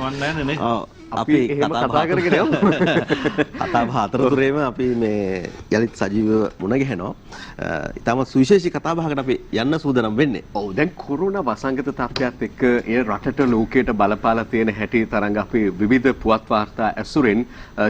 කමන්නේ නැහැ නේ. අපි එහෙම කතා කරගෙන යමු. කතා බහ අතරතුරේම අපි මේ යලිත් සජීවව මුණ ගැහෙනවා. ඊටම සුවිශේෂී කතා බහකට අපි යන්න සූදානම් වෙන්නේ. ඔව් දැන් කොරෝනා වසංගත තත්ත්වයත් එක්ක ඒ රටට ලෝකයට බලපාලා තියෙන හැටි තරංග අපි විවිධ පුවත් වාර්තා ඇසුරෙන්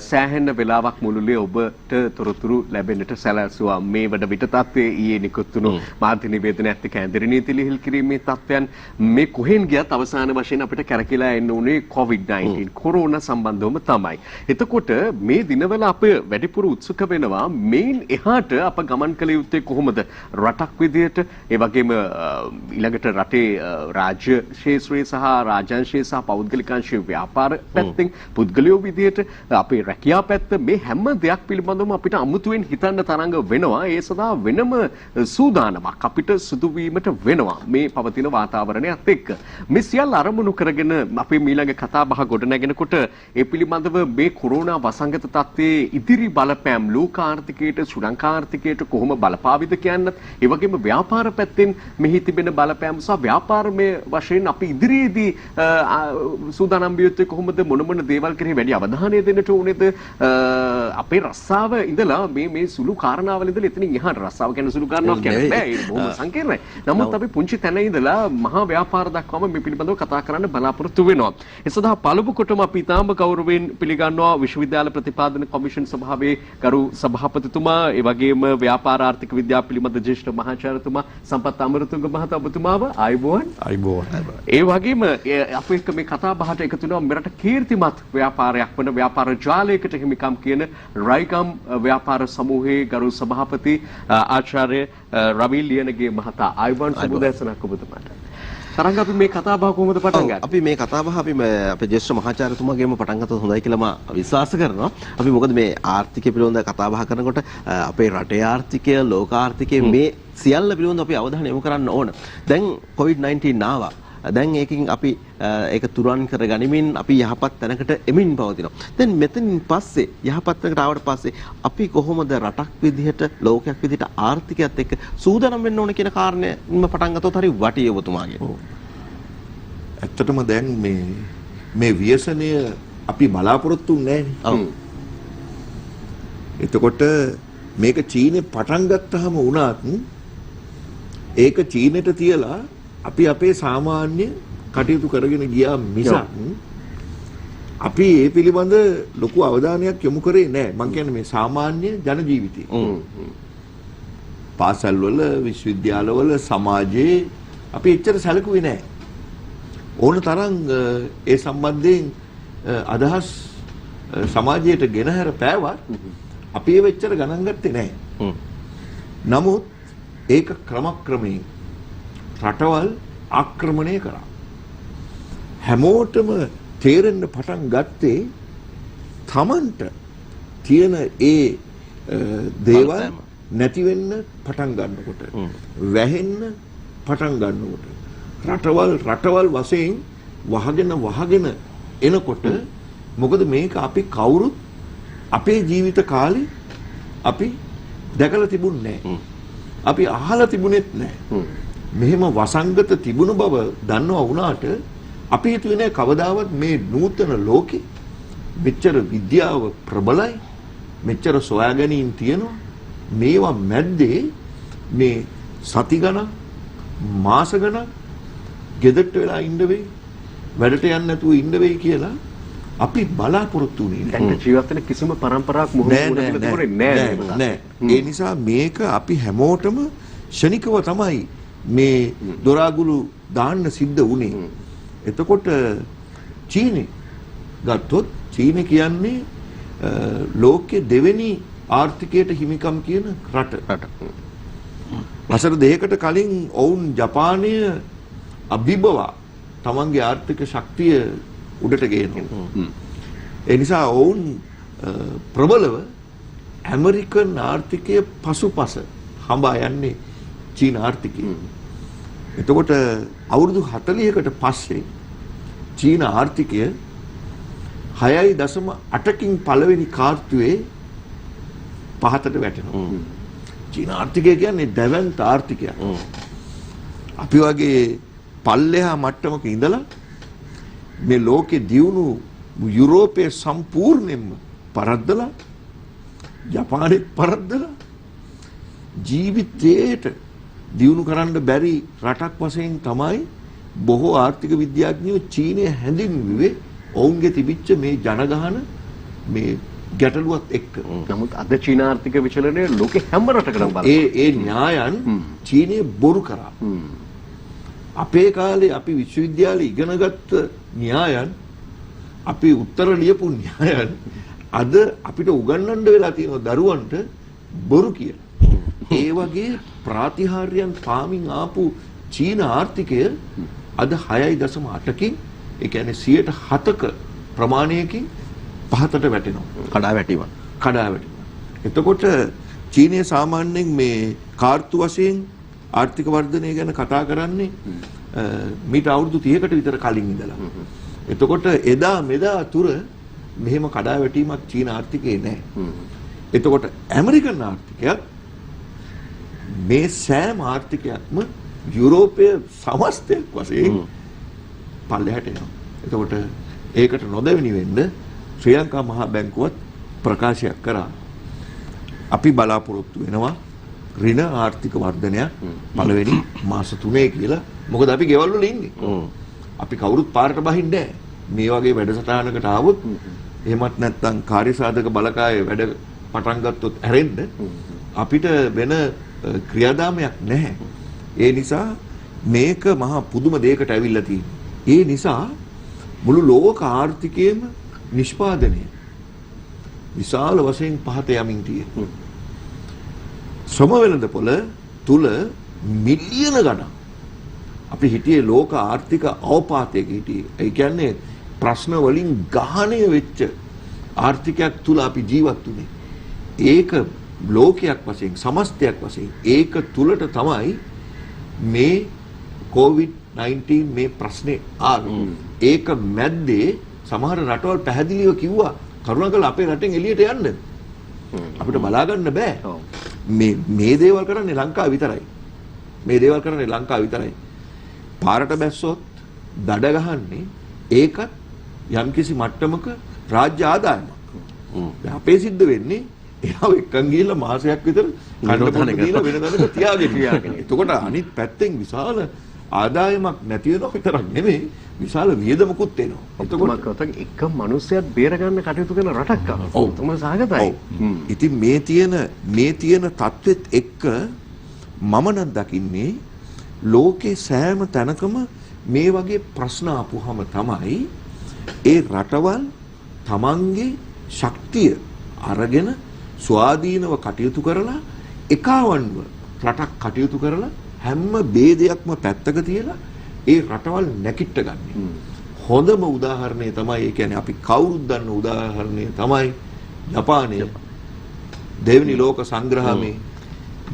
සෑහෙන වෙලාවක් මුළුල්ලේ ඔබට තොරතුරු ලැබෙන්නට සැලැස්සුවා. මේ වඩ විට තත්ත්වයේ ඊයේ නිකුත් වුණු මාධ්‍ය නිවේදනයත් එක්ක ඇඳිරි නීති ලිහිල් කිරීමේ තත්ත්වයන් මේ කොහෙන් ගියත් අවසාන වශයෙන් අපිට කැරකිලා එන්න උනේ COVID-19 කොරෝනා සම්බන්ධවම තමයි. එතකොට මේ දිනවල අප වැඩිපුර උත්සුක වෙනවා මේන් එහාට අප ගමන් කළ යුත්තේ කොහොමද? රටක් විදියට ඒ වගේම ඊළඟට රටේ රාජ්‍ය ක්ෂේත්‍රයේ සහ රාජ්‍යාංශයේ සහ පෞද්ගලිකාංශයේ ව්‍යාපාර පැත්තෙන් පුද්ගලයෝ විදියට අපේ රැකියාව පැත්ත මේ හැම දෙයක් පිළිබඳවම අපිට අමුතුවෙන් හිතන්න තරංග වෙනවා. ඒ සඳහා වෙනම සූදානමක් අපිට සිදු වීමට වෙනවා මේ පවතින වාතාවරණයත් එක්ක. මේ සියල්ල අරමුණු කරගෙන අපේ ඊළඟ කතා බහ ගොඩනැගෙනකොට ඒ පිළිබඳව මේ කොරෝනා වසංගත තත්ත්වයේ ඉදිරි බලපෑම් ලෝක ආර්ථිකයට ශ්‍රී ලංකා ආර්ථිකයට කොහොම බලපාවිද කියන්නත් ඒ වගේම ව්‍යාපාර පැත්තෙන් මෙහි තිබෙන බලපෑම් සහ ව්‍යාපාරමය වශයෙන් අපි ඉදිරියේදී සූදානම් විය යුත්තේ කොහොමද මොන දේවල් කෙරෙහි වැඩි අවධානය දෙන්නට ඕනේද අපේ රස්සාව ඉඳලා මේ සුළු කාරණාවල ඉඳලා එතනින් එහාට රස්සාව කියන්නේ සුළු කාරණාවක් කියන්නේ බෑ ඒක බොහොම සංකීර්ණයි. නමුත් අපි පුංචි තැන ඉඳලා මහා ව්‍යාපාර දක්වාම මේ පිළිබඳව කතා කරන්න බලාපොරොත්තු වෙනවා. ඒ සඳහා පළමු කොටම අපි තාම ගෞරවයෙන් පිළිගන්නවා විශ්වවිද්‍යාල ප්‍රතිපාදන කොමිෂන් සභාවේ ගරු සභාපතිතුමා ඒ වගේම ව්‍යාපාර ආර්ථික විද්‍යාව පිළිබඳ ජ්‍යෙෂ්ඨ මහාචාර්යතුමා සම්පත් අමරතුංග මහතා ඔබතුමාව ආයුබෝවන්. ඒ වගේම අපි එක්ක මේ කතා බහට එකතු වෙනවා මෙරට කීර්තිමත් ව්‍යාපාරයක් වන ව්‍යාපාර ජාලයකට හිමිකම් කියන රයිගම් ව්‍යාපාර සමූහයේ ගරු සභාපති ආචාර්ය රවීල් ලියනගේ මහතා ආයුබෝවන් සුබදැසනක් ඔබතුමාට. තරංග අපි මේ කතා බහ කොහොමද පටන් ගන්නේ? අපි මේ කතා බහ අපි අපේ ජ්‍යෙෂ්ඨ මහාචාර්යතුමාගේම පටන් ගත්තොත් හොඳයි කියලා මම විශ්වාස කරනවා. අපි මොකද මේ ආර්ථිකය පිළිබඳව කතා බහ කරනකොට අපේ රටේ ආර්ථිකය, ලෝක ආර්ථිකය මේ සියල්ල පිළිබඳව අපි අවධානය යොමු කරන්න ඕන. දැන් COVID-19 ආවා. දැන් ඒකකින් අපි ඒක තුරන් කර ගනිමින් අපි යහපත් තැනකට එමින් පවතිනවා. දැන් මෙතනින් පස්සේ යහපත් තැනකට ආවට පස්සේ අපි කොහොමද රටක් විදිහට ලෝකයක් විදිහට ආර්ථිකයත් එක්ක සූදානම් වෙන්න ඕන කියන කාරණේම පටන් ගත්තොත් හරි වටි ඔබතුමාගේ. ඇත්තටම දැන් මේ ව්‍යසනය අපි බලාපොරොත්තු වෙන්නේ නැහැ. එතකොට මේක චීනේ පටන් ගත්තාම වුණත් ඒක චීනෙට තියලා අපි අපේ සාමාන්‍ය කටයුතු කරගෙන ගියා මිසක් අපි ඒ පිළිබඳ ලොකු අවධානයක් යොමු කරේ නැහැ. මම කියන්නේ මේ සාමාන්‍ය ජන ජීවිතේ. පාසල්වල, විශ්වවිද්‍යාලවල, සමාජයේ අපි එච්චර සැලකුවේ නැහැ. ඕන තරම් ඒ සම්බන්ධයෙන් අදහස් සමාජයට ගෙනහැර පෑවත් අපි ඒව එච්චර ගණන් ගත්තේ නැහැ. නමුත් ඒක ක්‍රමක්‍රමයෙන් රටවල් ආක්‍රමණය කරා. හැමෝටම තේරෙන්න පටන් ගත්තේ තමන්ට තියෙන ඒ දේවල් නැති වෙන්න පටන් ගන්නකොට, වැහෙන්න පටන් ගන්නකොට, රටවල් වශයෙන් වහගෙන එනකොට මොකද මේක අපි කවුරුත් අපේ ජීවිත කාලේ අපි දැකලා තිබුණේ නැහැ. අපි අහලා තිබුණෙත් නැහැ. මෙහෙම වසංගත තිබුණ බව දන්නවා වුණාට අපි හිතුවේ නෑ කවදාවත් මේ නූතන ලෝකේ මෙච්චර විද්‍යාව ප්‍රබලයි, මෙච්චර සොයා ගැනීම තියෙනවා. මේවා මැද්දේ මේ සති ගණන්, මාස ගණන් ගෙදරට වෙලා ඉන්න වෙයි, වැඩට යන්න නැතුව ඉන්න වෙයි කියලා අපි බලාපොරොත්තු වෙන්නේ නැහැ. ජීවත් වෙන කිසිම පරම්පරාවක් මොහොතේ නෑ. ඒ නිසා මේක අපි හැමෝටම ශනිකව තමයි මේ දොරාගුළු දාන්න සිද්ධ වුණේ. එතකොට චීනේ ගත්තොත් චීනේ කියන්නේ ලෝකයේ දෙවෙනි ආර්ථිකයට හිමිකම් කියන රට. වසර දෙකකට කලින් ඔවුන් ජපානය අභිබවා තමන්ගේ ආර්ථික ශක්තිය උඩට ගේනවා. ඒ නිසා ඔවුන් ප්‍රබලව ඇමරිකන් ආර්ථිකයේ පසුපස හඹා යන්නේ චීන ආර්ථිකය. එතකොට අවුරුදු 40කට පස්සේ චීන ආර්ථිකය 6.8කින් පළවෙනි කාර්තුවේ පහතට වැටෙනවා. චීන ආර්ථිකය කියන්නේ දැවැන්ත ආර්ථිකයක්. අපි වගේ පල්ලෙහා මට්ටමක ඉඳලා මේ ලෝකේ දියුණු යුරෝපයේ සම්පූර්ණයෙන්ම පරද්දලා ජපානෙත් පරද්දලා ජීවිතේට දියුණු කරන්න බැරි රටක් වශයෙන් තමයි බොහෝ ආර්ථික විද්‍යාඥයෝ චීනය හැඳින්වුවේ ඔවුන්ගේ තිබිච්ච මේ ජනගහන මේ ගැටලුවත් එක්ක. නමුත් අද චීන ආර්ථික විචලනය ලෝකේ හැම රටකටම බලපාන. ඒ න්‍යායන් චීනය බොරු කරා. අපේ කාලේ අපි විශ්වවිද්‍යාලේ ඉගෙනගත්ත න්‍යායන් අපි උත්තර ලියපු න්‍යායන් අද අපිට උගන්වන්න වෙලා තියෙන දරුවන්ට බොරු කියලා. ඒ වගේ ප්‍රාතිහාර්යයන් පාමින් ආපු චීන ආර්ථිකය අද 6.8කින් ඒ කියන්නේ 107ක ප්‍රමාණයකින් පහතට වැටෙනවා. කඩා වැටීම. එතකොට චීනය සාමාන්‍යයෙන් මේ කාර්තු වශයෙන් ආර්ථික වර්ධනය ගැන කතා කරන්නේ මීට අවුරුදු 30කට විතර කලින් ඉඳලා. එතකොට එදා මෙදා තුර මෙහෙම කඩා වැටීමක් චීන ආර්ථිකේ නැහැ. එතකොට ඇමරිකන් ආර්ථිකයත් මේ සෑම ආර්ථිකයක්ම යුරෝපයේ සමස්තයක් වශයෙන් පල්ලෙහාට යනවා. එතකොට ඒකට නොදැවෙනි වෙන්න ශ්‍රී ලංකා මහා බැංකුවත් ප්‍රකාශයක් කරා. අපි බලාපොරොත්තු වෙනවා ඍණ ආර්ථික වර්ධනයක් පළවෙනි මාස 3 කියලා. මොකද අපි ගෙවල් වල ඉන්නේ. අපි කවුරුත් පාරට බහින්නේ නැහැ. මේ වගේ වැඩසටහනකට ආවොත් එහෙමත් නැත්නම් කාර්යසාධක බලකායේ වැඩ පටන් ගත්තොත් ඇරෙන්න අපිට වෙන ක්‍රියාදාමයක් නැහැ. ඒ නිසා මේක මහා පුදුම දෙයකට ඇවිල්ලා තියෙනවා. ඒ නිසා මුළු ලෝක ආර්ථිකයේම නිෂ්පාදනය විශාල වශයෙන් පහත යමින් තියෙනවා. ශ්‍රම වෙළඳපොළ තුල මිලියන ගණන් අපි හිටියේ ලෝක ආර්ථික අවපාතයක හිටියේ. ඒ කියන්නේ ප්‍රශ්න වලින් ගහණය වෙච්ච ආර්ථිකයක් තුල අපි ජීවත් වුණේ. ඒක ලෝකයක් වශයෙන් සමස්තයක් වශයෙන් ඒක තුලට තමයි මේ COVID-19 මේ ප්‍රශ්නේ ආවේ. ඒක මැද්දේ සමහර රටවල් පැහැදිලිව කිව්වා කරුණාකරලා අපේ රටෙන් එළියට යන්න. අපිට බලා ගන්න බෑ. මේ දේවල් කරන්නේ ලංකාව විතරයි. පාරට බැස්සොත් දඩ ගහන්නේ ඒකත් යම්කිසි මට්ටමක රාජ්‍ය ආදායමක්. දැන් අපේ සිද්ධ වෙන්නේ එයාව එක්කන් ගිහිල්ලා මාසයක් විතර කන්න පොඩ දීලා වෙන දණක තියාගෙන. එතකොට අනිත් පැත්තෙන් විශාල ආදායමක් නැති වෙනව විතරක් නෙමෙයි විශාල වියදමකුත් එනවා. එතකොට එක මිනිස්සයක් බේර ගන්න කටයුතු කරන රටක් ආවා. ඔව්. තමයි සහගතයි. ඉතින් මේ තියෙන තත්වෙත් එක්ක මම නම් දකින්නේ ලෝකේ සෑම තැනකම මේ වගේ ප්‍රශ්න ආපුවම තමයි ඒ රටවල් තමන්ගේ ශක්තිය අරගෙන ස්වාධීනව කටයුතු කරලා එකවන්ව රටක් කටයුතු කරලා හැම ભેදයක්ම පැත්තක තියලා ඒ රටවල් නැකිට ගන්න. හොඳම උදාහරණය තමයි ඒ කියන්නේ අපි කවුරුත් දන්න උදාහරණය තමයි ජපානය. දෙවෙනි ලෝක සංග්‍රහයේ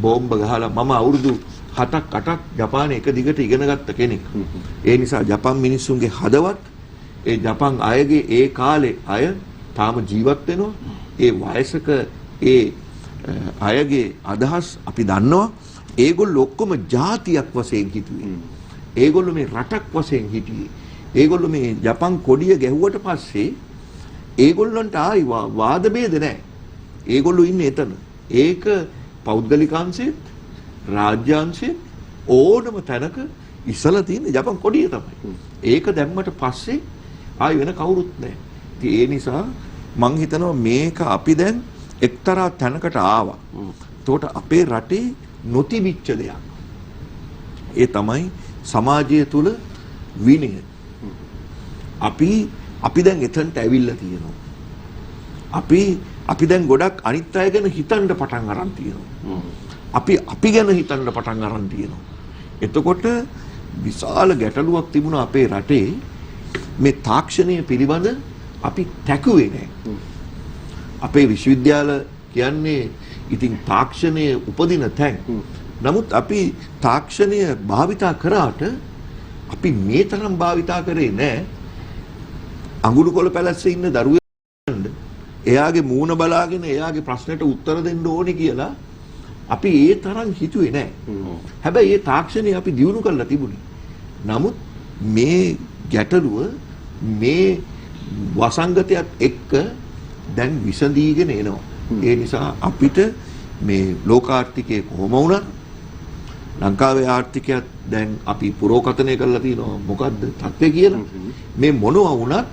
බෝම්බ ගහලා මම අවුරුදු 7ක් 8ක් ජපානයේ එක දිගට ඉගෙන ගත්ත කෙනෙක්. ඒ නිසා ජපාන් මිනිස්සුන්ගේ හදවත් ඒ ජපාන් අයගේ ඒ කාලේ අය තාම ජීවත් වෙනවා. ඒ වයසක ඒ අයගේ අදහස් අපි දන්නවා. ඒගොල්ලෝ ඔක්කොම ජාතියක් වශයෙන් හිටියේ. ඒගොල්ලෝ මේ රටක් වශයෙන් හිටියේ. ඒගොල්ලෝ මේ ජපාන් කොඩිය ගැහුවට පස්සේ ඒගොල්ලන්ට ආයි වාද ભેද නැහැ. ඒගොල්ලෝ ඉන්නේ එතන. ඒක පෞද්ගලිකාංශෙත් රාජ්‍යාංශෙත් ඕනම තැනක ඉස්සලා තියෙන ජපාන් කොඩිය තමයි. ඒක දැම්මට පස්සේ ආයි වෙන කවුරුත් නැහැ. ඉතින් ඒ නිසා මං හිතනවා මේක අපි දැන් එක්තරා තැනකට ආවා. එතකොට අපේ රටේ නොතිබිච්ච දෙයක්. ඒ තමයි සමාජය තුල විනය. අපි දැන් එතනට ඇවිල්ලා තියෙනවා. අපි දැන් ගොඩක් අනිත් අය ගැන හිතන්න පටන් අරන් තියෙනවා. අපි ගැන හිතන්න පටන් අරන් තියෙනවා. එතකොට විශාල ගැටලුවක් තිබුණා අපේ රටේ මේ තාක්ෂණය පිළිබඳ අපි තැකුවේ නැහැ. අපේ විශ්වවිද්‍යාල කියන්නේ ඉතින් තාක්ෂණය උපදින තැන්. නමුත් අපි තාක්ෂණය භාවිතා කරාට අපි මේ තරම් භාවිතා කරේ නැහැ. අඟුරු කොළ පැලැස්සේ ඉන්න දරුවෙකුට එයාගේ මූණ බලාගෙන එයාගේ ප්‍රශ්නෙට උත්තර දෙන්න ඕනේ කියලා අපි ඒ තරම් හිතුවේ නැහැ. හැබැයි මේ තාක්ෂණය අපි දියුණු කරලා තිබුණේ. නමුත් මේ ගැටලුව මේ වසංගතයත් එක්ක දැන් විසඳීගෙන එනවා. ඒ නිසා අපිට මේ ලෝකාර්ථිකයේ කොහොම වුණත් ලංකාවේ ආර්ථිකයත් දැන් අපි පුරෝකථනය කරලා තිනවා මොකද්ද තත්ත්වය කියලා. මේ මොනවා වුණත්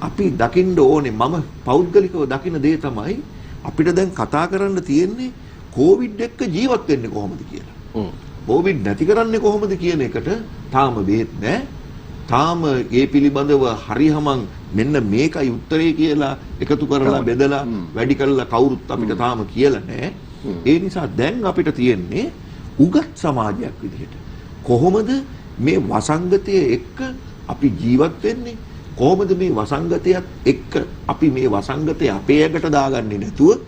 අපි දකින්න ඕනේ මම පෞද්ගලිකව දකින දේ තමයි අපිට දැන් කතා කරන්න තියෙන්නේ කොවිඩ් එක්ක ජීවත් වෙන්නේ කොහොමද කියලා. කොවිඩ් නැති කරන්නේ කොහොමද කියන එකට තාම බේත් නැහැ. තාම ඒ පිළිබඳව හරියමං මෙන්න මේකයි උත්තරේ කියලා එකතු කරලා බෙදලා වැඩි කරලා කවුරුත් අපිට තාම කියලා නැහැ. ඒ නිසා දැන් අපිට තියෙන්නේ උගත් සමාජයක් විදිහට කොහොමද මේ වසංගතය එක්ක අපි ජීවත් වෙන්නේ? කොහොමද මේ වසංගතයත් එක්ක අපි මේ වසංගතය අපේ ඇඟට දාගන්නේ නැතුව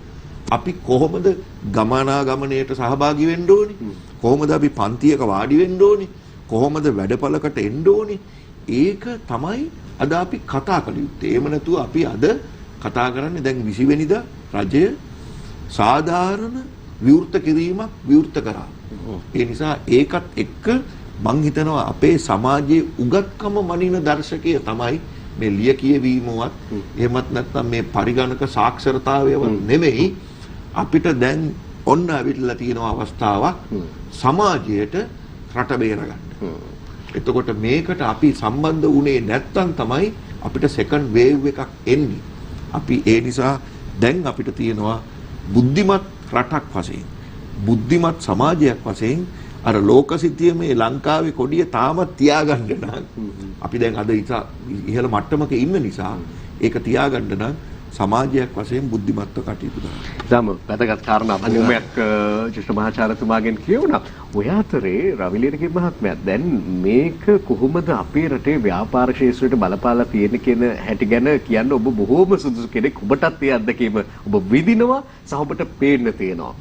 අපි කොහොමද ගමනාගමනයට සහභාගී වෙන්න ඕනේ? කොහොමද අපි පන්තියක වාඩි වෙන්න ඕනේ? කොහොමද වැඩපළකට එන්න ඕනේ? ඒක තමයි අද අපි කතා කළ යුත්තේ. එහෙම නැතුව අපි අද කතා කරන්නේ දැන් 20 වෙනිදා රජය සාධාරණ විවෘත කිරීමක් විවෘත කරා. ඒ නිසා ඒකත් එක්ක මං හිතනවා අපේ සමාජයේ උගත්කම මනින දර්ශකය තමයි මේ ලිය කියවීමවත් එහෙමත් නැත්නම් මේ පරිගණක සාක්ෂරතාවයවත් නෙමෙයි අපිට දැන් ඔන්න අවිట్లా තියෙන අවස්ථාවක් සමාජයට රට බේරගන්න. එතකොට මේකට අපි සම්බන්ධ වුණේ නැත්නම් තමයි අපිට සෙකන්ඩ් වේව් එකක් එන්නේ. අපි ඒ නිසා දැන් අපිට තියෙනවා බුද්ධිමත් රටක් වශයෙන් බුද්ධිමත් සමාජයක් වශයෙන් අර ලෝකසිතිය මේ ලංකාවේ කොඩිය තාමත් තියාගන්න නම් අපි දැන් අද ඉහළ මට්ටමක ඉන්න නිසා ඒක තියාගන්න නම් සමාජයක් වශයෙන් බුද්ධිමත්ව කටයුතු කරනවා. ඉතාම වැදගත් කාරණා අභියෝගයක් ජ්‍යෙෂ්ඨ මහාචාර්යතුමාගෙන් කියුණා. ඔය අතරේ රවිලියගේ මහත්මයා දැන් මේක කොහොමද අපේ රටේ ව්‍යාපාර ක්ෂේත්‍රයට බලපාලා තියෙන කියන හැටි ගැන කියන්න ඔබ බොහෝම සුදුසු කෙනෙක්. ඔබටත් ඒ අත්දැකීම ඔබ විඳිනවා සහ ඔබට පේන්න තියෙනවා.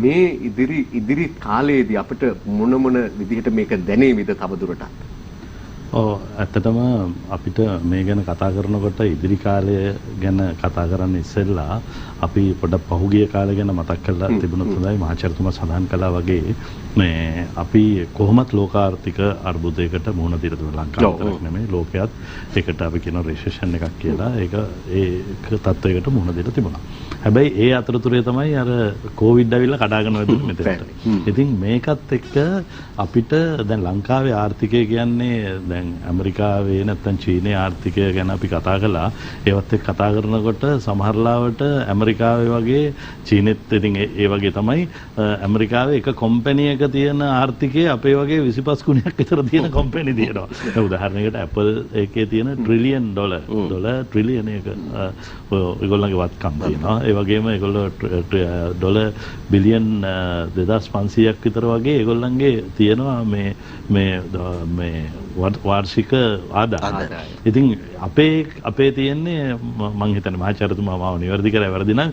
මේ ඉදිරි කාලයේදී අපිට මොන විදිහට මේක දැනේවිද තවදුරටත්? ඇත්තටම අපිට මේ ගැන කතා කරනකොට ඉදිරි කාලය ගැන කතා කරන්න ඉස්සෙල්ලා අපි පොඩක් පහුගිය කාලය ගැන මතක් කරලා තිබුණොත් හොඳයි. මහාචාර්යතුමා සඳහන් කළා වගේ මේ අපි කොහොමත් ලෝකාර්ථික අර්බුදයකට මුහුණ දීලා තිබුණා. ලංකාව විතරක් නෙමෙයි ලෝකයේත් ඒකට අපි කියන රිසෙෂන් එකක් කියලා ඒක තත්ත්වයකට මුහුණ දීලා තිබුණා. හැබැයි ඒ අතරතුරේ තමයි අර කොවිඩ් ඇවිල්ලා කඩාගෙන වැදුනේ මෙතනට. ඉතින් මේකත් එක්ක අපිට දැන් ලංකාවේ ආර්ථිකය කියන්නේ දැන් ඇමරිකාවේ නැත්නම් චීනයේ ආර්ථිකය ගැන අපි කතා කළා. ඒවත් එක්ක කතා කරනකොට සමහරලාවට ඇමරිකාවේ වගේ චීනෙත් ඉතින් ඒ වගේ තමයි ඇමරිකාවේ එක කම්පැනි එක තියෙන ආර්ථිකය අපේ වගේ 25 ගුණයක් විතර තියෙන කම්පැනි තියෙනවා. උදාහරණයකට Apple එකේ තියෙන ට්‍රිලියන් ඩොලර් ට්‍රිලියන් එක ඒගොල්ලන්ගේ වත්කම් තියෙනවා. ඒ වගේම ඒගොල්ලෝ ඩොලර් බිලියන් 2500ක් විතර වගේ ඒගොල්ලන්ගේ තියෙනවා මේ වාර්ෂික ආදායම. ඉතින් අපේ තියෙන්නේ මම හිතන්නේ මහාචාර්යතුමා මාව නිවැරදි කරලා වැරදි නම්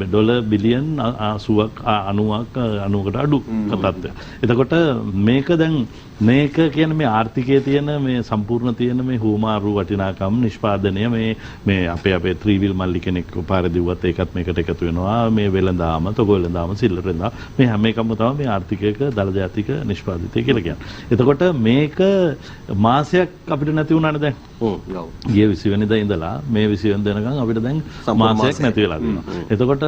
ඩොලර් බිලියන් 80ක් 90කට අඩු තත්ත්වයක්. එතකොට මේක දැන් මේක කියන්නේ මේ ආර්ථිකයේ තියෙන මේ සම්පූර්ණ තියෙන මේ හුමාරු වටිනාකම් නිෂ්පාදනය මේ අපේ ත්‍රිවිල් මල්ලි කෙනෙක් පාරේ දිව්වත් ඒකත් මේකට එකතු වෙනවා. මේ වෙළඳාම තොග වෙළඳාම සිල්ලර වෙළඳාම මේ හැම එකම තමයි මේ ආර්ථිකයක දළ ජාතික නිෂ්පාදිතය කියලා කියන්නේ. එතකොට මේක මාසයක් අපිට නැති වුණානේ දැන්. ගිය 20 වෙනිදා ඉඳලා මේ 20 වෙනිදා වෙනකන් අපිට දැන් මාසයක් නැති වෙලා තියෙනවා. එතකොට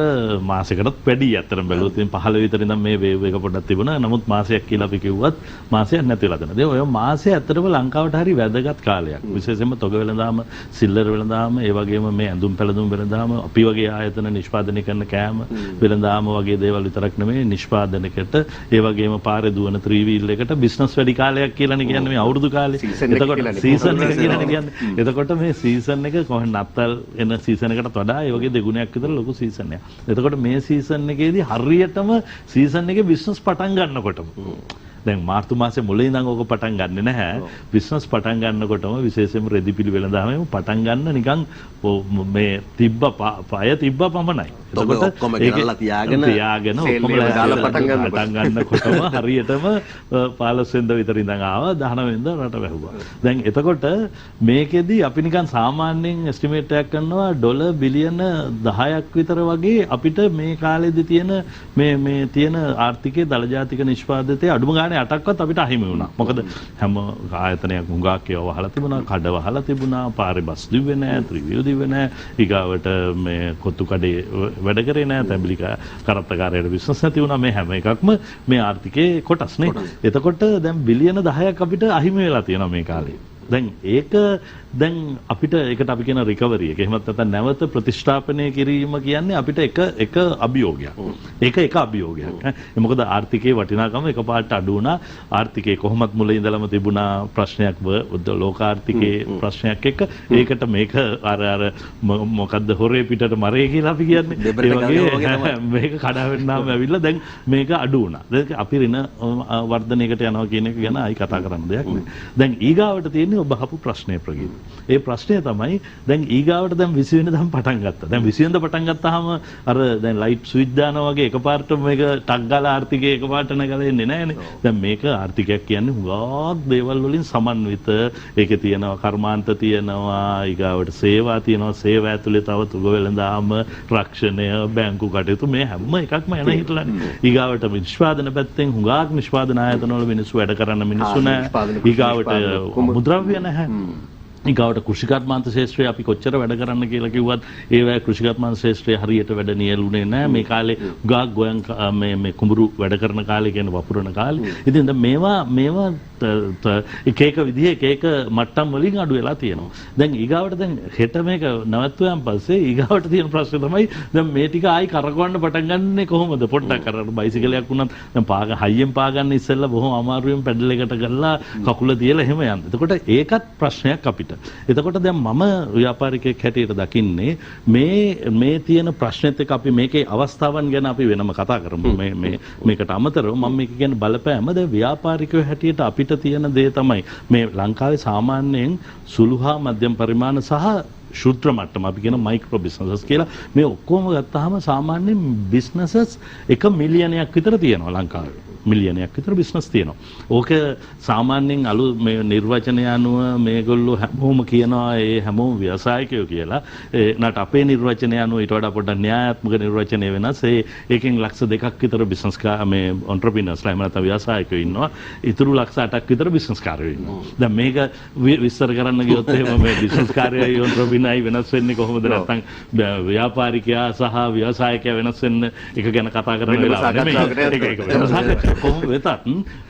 මාසයකටත් වැඩි අතරම බැලුවොත් 15 විතර ඉඳන් මේ වේව් එක පොඩ්ඩක් තිබුණා. නමුත් මාසයක් කියලා අපි කිව්වත් මාසයක් නැති වෙලා තියෙනවා. ඔය මාසය ඇත්තටම ලංකාවට හරි වැදගත් කාලයක්. විශේෂයෙන්ම තොග වෙළඳාම, සිල්ලර වෙළඳාම, ඒ වගේම මේ ඇඳුම් පැළඳුම් වෙළඳාම, අපි වගේ ආයතන නිෂ්පාදනය කරන කෑම වෙළඳාම වගේ දේවල් විතරක් නෙමෙයි නිෂ්පාදනයකට ඒ වගේම පාරේ දුවන ත්‍රිවිල් එකට බිස්නස් වැඩි කාලයක් කියලානේ කියන්නේ මේ අවුරුදු කාලේ. එතකොට සීසන් එක කියලානේ කියන්නේ. එතකොට මේ සීසන් එක කොහොම නත්තල් එන සීසන් එකටත් වඩා ඒ වගේ දෙගුණයක් විතර ලොකු සීසන් එකක්. එතකොට මේ සීසන් එකේදී හරියටම සීසන් එකේ බිස්නස් පටන් ගන්නකොටම දැන් මාර්තු මාසේ මුලින් ඉඳන් ඕක පටන් ගන්නෙ නැහැ. බිස්නස් පටන් ගන්නකොටම විශේෂයෙන්ම රෙදිපිලි වෙළඳාමෙම පටන් ගන්න නිකන් මේ පය තිබ්බ පමණයි. එතකොට ඔක්කොම ගෙනල්ලා තියාගෙන ඔක්කොම දාලා පටන් ගන්නකොටම හරියටම 15 වෙනිදා විතර ඉඳන් ආවා 19 වෙනිදා රට වැහුවා. දැන් එතකොට මේකෙදි අපි නිකන් සාමාන්‍යයෙන් එස්ටිමේට් එකක් කරනවා ඩොලර් බිලියන 10ක් විතර වගේ අපිට මේ කාලෙදි තියෙන මේ තියෙන ආර්ථිකයේ දළ ජාතික නිෂ්පාදිතය අඩුම ගානේ 8ක්වත් අපිට අහිමි වුණා. මොකද හැම ආයතනයක් හුඟක් ඒවා වහලා තිබුණා, කඩ වහලා තිබුණා, පාරේ බස් දිව්වේ නැහැ, ත්‍රිවිධ දිව්වේ නැහැ. ඊගාවට මේ කොත්තු කඩේ වැඩ කරේ නැහැ, තැඹිලි කරත්තකාරයට බිස්නස් නැති වුණා. මේ හැම එකක්ම මේ ආර්ථිකයේ කොටස් නේ. එතකොට දැන් බිලියන 10ක් අපිට අහිමි වෙලා තියෙනවා මේ කාලේ. දැන් ඒක දැන් අපිට ඒකට අපි කියන රිකවරි එක. එහෙමත් නැත්නම් නැවත ප්‍රතිස්ථාපනය කිරීම කියන්නේ අපිට එක අභියෝගයක්. ඒක අභියෝගයක්. මොකද ආර්ථිකයේ වටිනාකම එකපාරට අඩු වුණා. ආර්ථිකයේ කොහොමත් මුලින් ඉඳලම තිබුණා ප්‍රශ්නයක් ලෝක ආර්ථිකයේ ප්‍රශ්නයක් එක්ක. ඒකට මේක අර මොකද්ද හොරේ පිටට මරේ කියලා අපි කියන්නේ. ඒ වගේ මේක කඩාවැටෙනාම ඇවිල්ලා දැන් මේක අඩු වුණා. දැන් අපි ඍණ වර්ධනයකට යනවා කියන එක ගැන ආයි කතා කරන්න දෙයක් නෑ. දැන් ඊගාවට තියෙන්නේ ඔබ අහපු ප්‍රශ්නය ප්‍රගීත. ඒ ප්‍රශ්නය තමයි දැන් ඊගාවට දැන් 20 වෙනිදාම පටන් ගත්තා. දැන් 20 වෙනිදා පටන් ගත්තාම අර දැන් ලයිට් ස්විච් දානවා වගේ එකපාරට මේක ටක් ගාලා ආර්ථිකය එකපාරට නැගලා එන්නේ නැහැනේ. දැන් මේක ආර්ථිකයක් කියන්නේ හුඟක් දේවල් වලින් සමන්විත. ඒකේ තියෙනවා කර්මාන්ත තියෙනවා, ඊගාවට සේවා තියෙනවා. සේවා ඇතුලේ තව තුග වෙළඳාම, රක්ෂණය, බැංකු කටයුතු මේ හැම එකක්ම යන හිටලානේ. ඊගාවට නිෂ්පාදන පැත්තෙන් හුඟක් නිෂ්පාදන ආයතන වල මිනිස්සු වැඩ කරන්න මිනිස්සු නැහැ. ඊගාවට මුද්‍රව්‍ය නැහැ. ඊගාවට කෘෂිකර්මාන්ත ශාස්ත්‍රය අපි කොච්චර වැඩ කරන්න කියලා කිව්වත් ඒවැ කෘෂිකර්මාන්ත ශාස්ත්‍රය හරියට වැඩ නියලුනේ නැහැ. මේ කාලේ ගාක් ගෝයන් මේ කුඹුරු වැඩ කරන කාලේ කියන වපුරන කාලේ. ඉතින් මේවා එක එක විදිහේ එක එක මට්ටම් වලින් අඩු වෙලා තියෙනවා. දැන් ඊගාවට දැන් හෙට මේක නවත්වුවාන් පස්සේ ඊගාවට තියෙන ප්‍රශ්නේ තමයි දැන් මේ ටික ආයි කරකවන්න පටන් ගන්නනේ කොහොමද? පොඩ්ඩක් කරලා බයිසිකලයක් වුණත් දැන් හයියෙන් පාගන්න ඉස්සෙල්ලා බොහොම අමාරුවෙන් පැඩල් එකට ගල්ලා කකුල තියලා එහෙම යන්න. එතකොට ඒකත් ප්‍රශ්නයක් අපිට. එතකොට දැන් මම ව්‍යාපාරිකයෙක් හැටියට දකින්නේ මේ තියෙන ප්‍රශ්නෙත් එක්ක අපි මේකේ අවස්ථාවන් ගැන අපි වෙනම කතා කරමු. මේකට අමතරව මම මේක කියන්නේ බලපෑම දැන් ව්‍යාපාරිකයෝ හැටියට අපිට තියෙන දේ තමයි මේ ලංකාවේ සාමාන්‍යයෙන් සුළු හා මධ්‍යම පරිමාණ සහ ශුද්‍ර මට්ටම අපි කියන මයික්‍රෝ බිස්නසස් කියලා මේ ඔක්කොම ගත්තාම සාමාන්‍යයෙන් බිස්නසස් 1 මිලියනයක් විතර තියෙනවා ලංකාවේ. මිලියනයක් විතර බිස්නස් තියෙනවා. ඕක සාමාන්‍යයෙන් මේ නිර්වචනය අනුව මේගොල්ලෝ හැමෝම කියනවා ඒ හැමෝම ව්‍යවසායකයෝ කියලා. නට අපේ නිර්වචනය අනුව ඊට වඩා පොඩ්ඩක් න්‍යායාත්මක නිර්වචනය වෙනස්. ඒකෙන් ලක්ෂ 2ක් විතර බිස්නස් මේ ඔන්ටර්ප්‍රීනර්ස්ලා එහෙම නැත්නම් ව්‍යවසායකයෝ ඉන්නවා. ඉතුරු ලක්ෂ 8ක් විතර බිස්නස් කාරයෝ ඉන්නවා. දැන් මේක විස්තර කරන්න ගියොත් එහෙම මේ බිස්නස් කාර්යයයි ඔන්ටර්ප්‍රීනර්යි වෙනස් වෙන්නේ කොහොමද? නැත්නම් ව්‍යාපාරිකයා සහ ව්‍යවසායකයා වෙනස් වෙන්න එක ගැන කතා කරන්න වෙලාවක් නෙමෙයි. කොහොම වෙතත්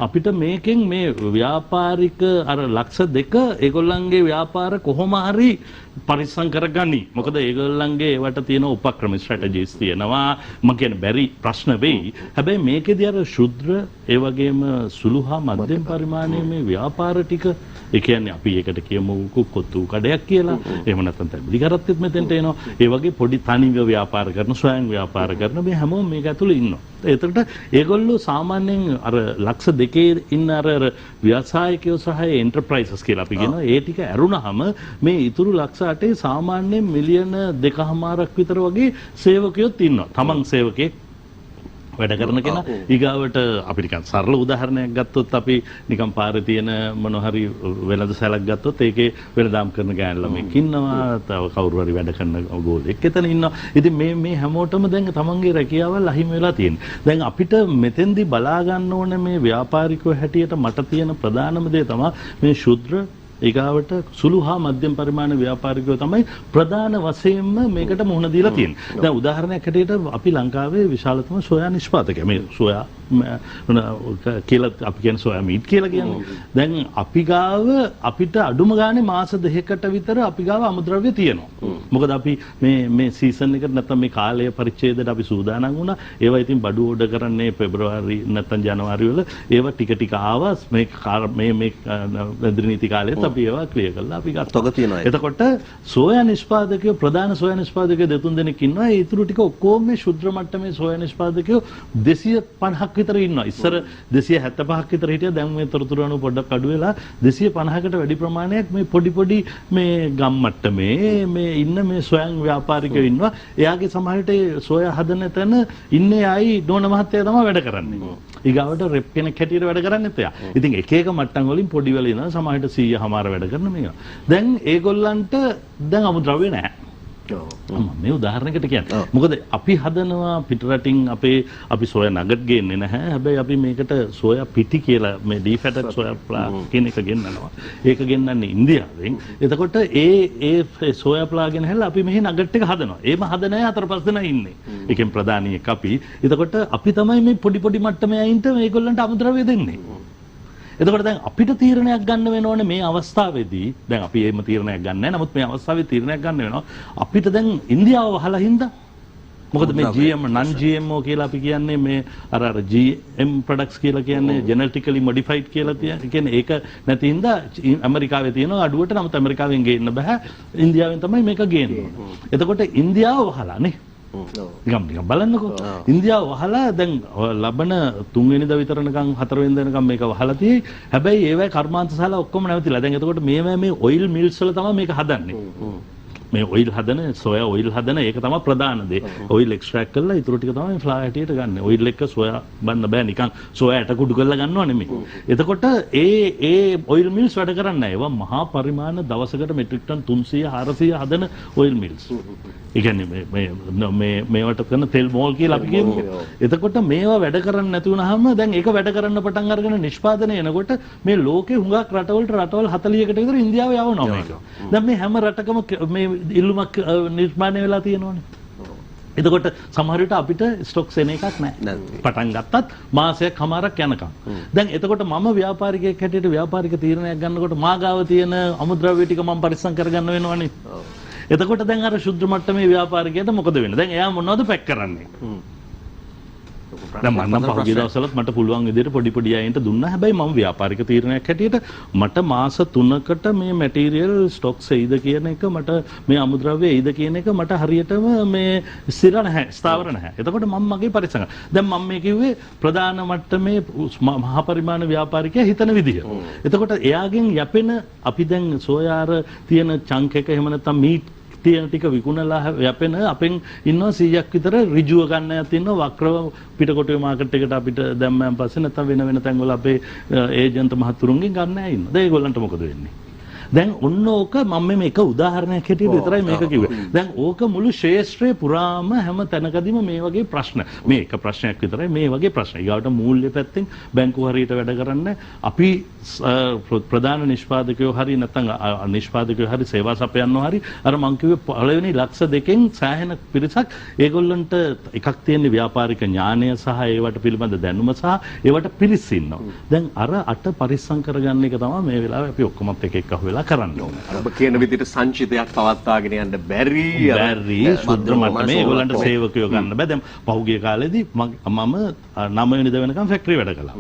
අපිට මේකෙන් මේ ව්‍යාපාරික අර ලක්ෂ 2 ඒගොල්ලන්ගේ ව්‍යාපාර කොහොම හරි පරිස්සම් කරගනි. මොකද ඒගොල්ලන්ගේ ඒවට තියෙන උපක්‍රම ස්ට්‍රැටජිස් තියෙනවා. මම කියන්නේ බැරි ප්‍රශ්න වෙයි. හැබැයි මේකේදී අර ශුද්‍ර ඒ වගේම සුළු හා මධ්‍යම පරිමාණයේ මේ ව්‍යාපාර ටික ඒ කියන්නේ අපි ඒකට කියමු කොත්තු කඩයක් කියලා. එහෙම නැත්නම් තැඹිලි කරත්තෙත් මෙතෙන්ට එනවා. ඒ වගේ පොඩි තනිව ව්‍යාපාර කරන, ස්වයං ව්‍යාපාර කරන මේ හැමෝම මේක ඇතුළේ ඉන්නවා. ඒතරට ඒගොල්ලෝ සාමාන්‍යයෙන් අර ලක්ෂ 2 ඉන්න අර ව්‍යවසායකයෝ සහ එන්ටර්ප්‍රයිසස් කියලා අපි කියනවා. ඒ ටික ඇරුණාම මේ ඉතුරු ලක්ෂ 8 සාමාන්‍යයෙන් මිලියන 2.5ක් විතර වගේ සේවකයොත් ඉන්නවා. තමන් සේවකයෙක් වැඩ කරන කෙනා. ඊගාවට අපි නිකන් සරල උදාහරණයක් ගත්තොත් අපි නිකන් පාරේ තියෙන මොන හරි වෙළඳ සැලක් ගත්තොත් ඒකේ වෙළඳාම් කරන ගෑනු ළමෙක් ඉන්නවා. තව කවුරු හරි වැඩ කරන ගෝලෙක් එතන ඉන්නවා. ඉතින් මේ හැමෝටම දැන් තමන්ගේ රැකියාවල් අහිමි වෙලා තියෙනවා. දැන් අපිට මෙතෙන්දී බලා ගන්න ඕනේ මේ ව්‍යාපාරිකයෝ හැටියට මට තියෙන ප්‍රධානම දේ තමයි මේ ශුද්‍ර ඊගාවට සුළු හා මධ්‍යම පරිමාණ ව්‍යාපාරිකයෝ තමයි ප්‍රධාන වශයෙන්ම මේකට මුහුණ දීලා තියෙන්නේ. දැන් උදාහරණයක් හැටියට අපි ලංකාවේ විශාලතම සෝයා නිෂ්පාදකයා. මේ සෝයා කියලා අපි කියන්නේ සෝයා මීට් කියලා කියන්නේ. දැන් අපි ගාව අපිට අඩුම ගානේ මාස 2කට විතර අපි ගාව අමුද්‍රව්‍ය තියෙනවා. මොකද අපි මේ සීසන් එකට නැත්නම් මේ කාලය පරිච්ඡේදයට අපි සූදානම් වුණා. ඒවා ඉතින් බඩු ඕඩර් කරන්නේ පෙබරවාරි නැත්නම් ජනවාරි වල. ඒවා ටික ආවා මේ නීති කාලෙත් අපි ඒවා ක්ලියර් කරලා අපි ගත්තා. එතකොට සෝයා නිෂ්පාදකයෝ ප්‍රධාන සෝයා නිෂ්පාදකයෝ 2-3 දෙනෙක් ඉන්නවා. ඒ ඉතුරු ටික ඔක්කොම මේ ශුද්‍ර මට්ටමේ සෝයා නිෂ්පාදකයෝ 250ක් විතර ඉන්නවා. ඉස්සර 275ක් විතර හිටියා. දැන් මේ තොරතුරු අනුව පොඩ්ඩක් අඩු වෙලා 250කට වැඩි ප්‍රමාණයක් මේ පොඩි මේ ගම් මට්ටමේ මේ ඉන්න මේ ස්වයං ව්‍යාපාරිකයෝ ඉන්නවා. එයාගේ සමහරට සෝයා හදන තැන ඉන්නේ ආයි ඩෝන මහත්තයා තමයි වැඩ කරන්නේ. ඊගාවට රෙප් කෙනෙක් හැටියට වැඩ කරන්නේත් එයා. ඉතින් එක මට්ටම් වලින් පොඩි වෙලා ඉනවා. සමහරට 100 හමාර වැඩ කරන මේවා. දැන් ඒගොල්ලන්ට දැන් අමුද්‍රව්‍ය නැහැ. මේ උදාහරණයකට කියන්නේ. මොකද අපි හදනවා පිටරටින් අපි සෝයා නගට් ගේන්නේ නැහැ. හැබැයි අපි මේකට සෝයා පිටි කියලා මේ ඩීෆැටඩ් සෝයා ප්ලා කියන එක ගෙන්නනවා. ඒක ගෙන්නන්නේ ඉන්දියාවෙන්. එතකොට ඒ සෝයා ප්ලා ගෙන හැල්ලා අපි මෙහි නගට් එක හදනවා. ඒම හදන අය 4-5 දෙනා ඉන්නේ. ඒකෙන් ප්‍රධානියෙක් අපි. එතකොට අපි තමයි මේ පොඩි මට්ටමේ අයින්ට මේගොල්ලන්ට අමුද්‍රව්‍ය දෙන්නේ. එතකොට දැන් අපිට තීරණයක් ගන්න වෙනවනේ මේ අවස්ථාවේදී. දැන් අපි එහෙම තීරණයක් ගන්න නැහැ. නමුත් මේ අවස්ථාවේ තීරණයක් ගන්න වෙනවා. අපිට දැන් ඉන්දියාව වහලා හින්දා. මොකද මේ GM non GMO කියලා අපි කියන්නේ මේ අර GM products කියලා කියන්නේ genetically modified කියලා කියන්නේ ඒක නැති හින්දා ඇමරිකාවේ තියෙන අඩුවට. නමුත් ඇමරිකාවෙන් ගේන්න බෑ. ඉන්දියාවෙන් තමයි මේක ගේන්නේ. එතකොට ඉන්දියාව වහලා නේ. නිකම් බලන්නකෝ. ඉන්දියාව වහලා දැන් ලබන 3 වෙනිදා විතරනකම් 4 වෙනිදානකම් මේක වහලා තියෙයි. හැබැයි ඒවයි කර්මාන්තශාලා ඔක්කොම නැවතිලා. දැන් එතකොට මේ ඔයිල් මිල්ස් වල තමයි මේක හදන්නේ. මේ ඔයිල් හදන සෝයා ඔයිල් හදන ඒක තමයි ප්‍රධාන දේ. ඔයිල් එක්ස්ට්‍රැක්ට් කරලා ඊටු ටික තමයි ෆ්ලයි හැටියට ගන්න. ඔයිල් එක සෝයා බන්න බෑ නිකන් සෝයා ඇට කුඩු කරලා ගන්නව නෙමෙයි. එතකොට ඒ ඔයිල් මිල්ස් වැඩ කරන්නේ නැහැ. ඒවා මහා පරිමාණ දවසකට මෙට්‍රික් ටන් 300 400 හදන ඔයිල් මිල්ස්. ඒ කියන්නේ මේවට කරන තෙල් මෝල් කියලා අපි කියමු. එතකොට මේවා වැඩ කරන්නේ නැති වුනහම දැන් ඒක වැඩ කරන්න පටන් අරගෙන නිෂ්පාදනය එනකොට මේ ලෝකේ හුඟක් රටවල් 40කට විතර ඉන්දියාව යවනවා මේක. දැන් මේ හැම රටකම මේ ඉල්ලුමක් නිර්මාණය වෙලා තියෙනවනේ. එතකොට සමහර විට අපිට ස්ටොක්ස් එන එකක් නැහැ. පටන් ගත්තත් මාසයක් හමාරක් යනකම්. දැන් එතකොට මම ව්‍යාපාරිකයෙක් හැටියට ව්‍යාපාරික තීරණයක් ගන්නකොට මා ගාව තියෙන අමුද්‍රව්‍ය ටික මම පරිස්සම් කරගන්න වෙනවනේ. එතකොට දැන් අර ශුද්ධ මට්ටමේ ව්‍යාපාරිකයට මොකද වෙන්නේ? දැන් එයා මොනවද පැක් කරන්නේ? දැන් මම පහුගිය දවස්වලත් මට පුළුවන් විදිහට පොඩි අයින්ට දුන්නා. හැබැයි මම ව්‍යාපාරික තීරණයක් හැටියට මට මාස 3කට මේ මැටීරියල් ස්ටොක්ස් එයිද කියන එක මට මේ අමුද්‍රව්‍ය එයිද කියන එක මට හරියටම මේ ස්ථිර නැහැ, ස්ථාවර නැහැ. එතකොට මම මගේ පරිස්සම. දැන් මම මේ කිව්වේ ප්‍රධාන මට්ටමේ මහා පරිමාණ ව්‍යාපාරිකයා හිතන විදිහ. එතකොට එයාගෙන් යැපෙන අපි දැන් සෝයාර තියෙන චංක් එක එහෙම නැත්නම් මීට් තියෙන ටික විකුණලා යැපෙන අපෙන් ඉන්නවා 100ක් විතර ඍජුව ගන්න යත් ඉන්නවා වක්‍රව පිටකොටුවේ මාකට් එකට අපිට දැම්මයන් පස්සේ නැත්නම් වෙන තැන්වල අපේ ඒජන්ට් මහතුරුන්ගෙන් ගන්න අය ඉන්නවා. දැන් ඒගොල්ලන්ට මොකද වෙන්නේ? දැන් ඔන්න ඕක මම මේක උදාහරණයක් හැටියට විතරයි මේක කිව්වේ. දැන් ඕක මුළු ශ්‍රේෂ්ඨයේ පුරාම හැම තැනකදීම මේ වගේ ප්‍රශ්න. මේ එක ප්‍රශ්නයක් විතරයි මේ වගේ ප්‍රශ්න. ඊගාවට මූල්‍ය පැත්තෙන් බැංකුව හරියට වැඩ කරන්න අපි ප්‍රධාන නිෂ්පාදකයෝ හරි නැත්නම් නිෂ්පාදකයෝ හරි සේවා සපයන්නෝ හරි අර මං කිව්වේ පළවෙනි ලක්ෂ දෙකෙන් සෑහෙන පිරිසක් ඒගොල්ලන්ට එකක් තියෙන ව්‍යාපාරික ඥානය සහ ඒවට පිළිබඳ දැනුම සහ ඒවට පිරිස් ඉන්නවා. දැන් අර අට පරිස්සම් කරගන්න එක තමයි මේ වෙලාවේ අපි ඔක්කොමත් එක අහුවෙලා කරන්න ඕනේ. ඔබ කියන විදිහට සංචිතයක් පවත්වාගෙන යන්න බැරි ශුද්ධ මට්ටමේ ඒගොල්ලන්ට සේවකයෝ ගන්න බෑ. දැන් පහුගිය කාලේදී මම 9 වෙනිදා වෙනකම් ෆැක්ටරි වැඩ කළා.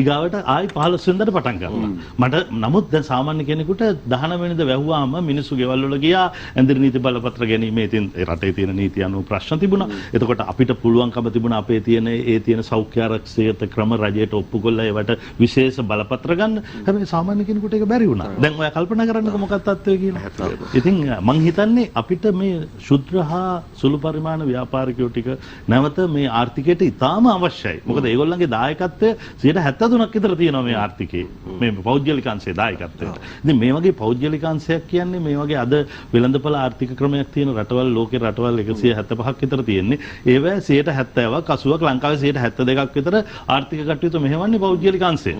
ඊගාවට ආයි 15 වෙනිදාට පටන් ගත්තා. මට නමුත් දැන් සාමාන්‍ය කෙනෙකුට 19 වෙනිදා වැහුවාම මිනිස්සු ගෙවල් වල ගියා ඇඳිරි නීති බලපත්‍ර ගැනීමේ ඉතින් රටේ තියෙන නීති අනුව ප්‍රශ්න තිබුණා. එතකොට අපිට පුළුවන්කම තිබුණා අපේ තියෙන සෞඛ්‍ය ආරක්ෂිත ක්‍රම රජයට ඔප්පු කරලා ඒවට විශේෂ බලපත්‍ර ගන්න. හැබැයි සාමාන්‍ය කෙනෙකුට ඒක බැරි වුණා. දැන් ඔයා කල්පනා කරන්නකො මොකක්ද තත්ත්වය කියලා. ඉතින් මං හිතන්නේ අපිට මේ ශුද්ධ හා සුළු පරිමාණ ව්‍යාපාරිකයෝ ටික නැවත මේ ආර්ථිකයට ඉතාම අවශ්‍යයි. මොකද ඒගොල්ලන්ගේ දායකත්වය 73ක් විතර තියෙනවා මේ ආර්ථිකයේ. මේ පෞද්ගලික අංශයේ දායකත්වයට. ඉතින් මේ වගේ පෞද්ගලික අංශයක් කියන්නේ මේ වගේ අද වෙළඳපොළ ආර්ථික ක්‍රමයක් තියෙන රටවල් ලෝකේ රටවල් 175ක් විතර තියෙන්නේ. ඒවැ 70ක් 80ක් ලංකාවේ 72ක් විතර ආර්ථික කටයුතු මෙහෙවන්නේ පෞද්ගලික අංශය.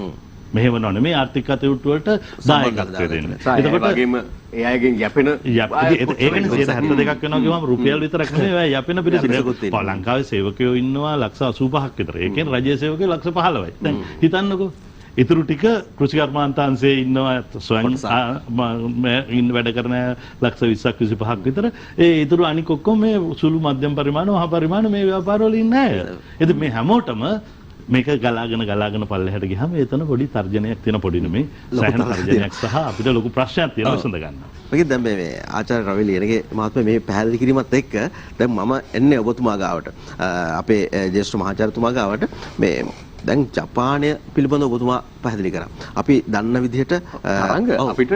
මෙහෙවනව නෙමෙයි ආර්ථික කටයුතු වලට දායකත්වය දෙන්නේ. එතකොට වගේම ඒ අයගෙන් යැපෙන ඒකනේ 72ක් වෙනවා කියවම රුපියල් විතරක් නෙමෙයි යැපෙන පිරිස. ලංකාවේ සේවකයෝ ඉන්නවා 185ක් විතර. ඒ කියන්නේ රජයේ සේවකයෝ 115යි. දැන් හිතන්නකෝ ඉතුරු ටික කෘෂි කර්මාන්තාංශයේ ඉන්නවා ස්වයං වැඩ කරන 120ක් 25ක් විතර. ඒ ඉතුරු අනික ඔක්කොම මේ සුළු මධ්‍යම පරිමාණ මහා පරිමාණ මේ ව්‍යාපාරවල ඉන්නේ නැහැ. ඉතින් මේ හැමෝටම මේක ගලාගෙන පල්ලෙහාට ගියාම එතන පොඩි තර්ජනයක් තියෙන පොඩි නෙමෙයි සෑහෙන තර්ජනයක් සහ අපිට ලොකු ප්‍රශ්නයක් තියෙනවා විසඳ ගන්න. ඒකෙන් දැන් මේ ආචාර්ය රවි ලියනගේ මහත්මයා මේ පැහැදිලි කිරීමත් එක්ක දැන් මම එන්නේ ඔබතුමා ගාවට අපේ ජ්‍යෙෂ්ඨ මහාචාර්යතුමා ගාවට මේ දැන් ජපානය පිළිබඳව ඔබතුමා පැහැදිලි කරා. අපි දන්න විදිහට තරංග අපිට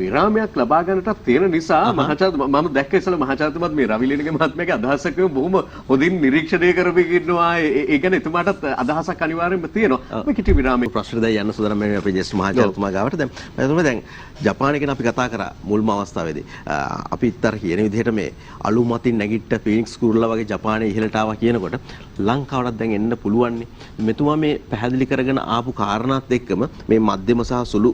විරාමයක් ලබා ගන්නටත් තියෙන නිසා මහාචාර්ය මම දැක්ක ඉස්සෙල්ලා මහාචාර්යතුමාත් මේ රවිලිනගේ මහත්මයාගේ අදහසක් බොහොම හොඳින් නිරීක්ෂණය කරමින් ඉන්නවා. ඒ ගැන එතුමාටත් අදහසක් අනිවාර්යයෙන්ම තියෙනවා. මේ කිටි විරාමයේ ප්‍රශ්න දැන් යන්න සූදානම් වෙන්නේ අපේ ජේෂ්ඨ මහාචාර්යතුමා ගාවට. දැන් ජපානය ගැන අපි කතා කරා මුල්ම අවස්ථාවේදී. අපිත් අර කියන විදිහට මේ අලු මතින් නැගිට්ට ෆීනික්ස් කුරුල්ලා වගේ ජපානයේ ඉහළට ආවා කියනකොට ලංකාවටත් දැන් එන්න පුළුවන් නේ. මෙතුමා මේ පැහැදිලි කරගෙන ආපු කාරණාත් එක්කම මේ මධ්‍යම සහ සුළු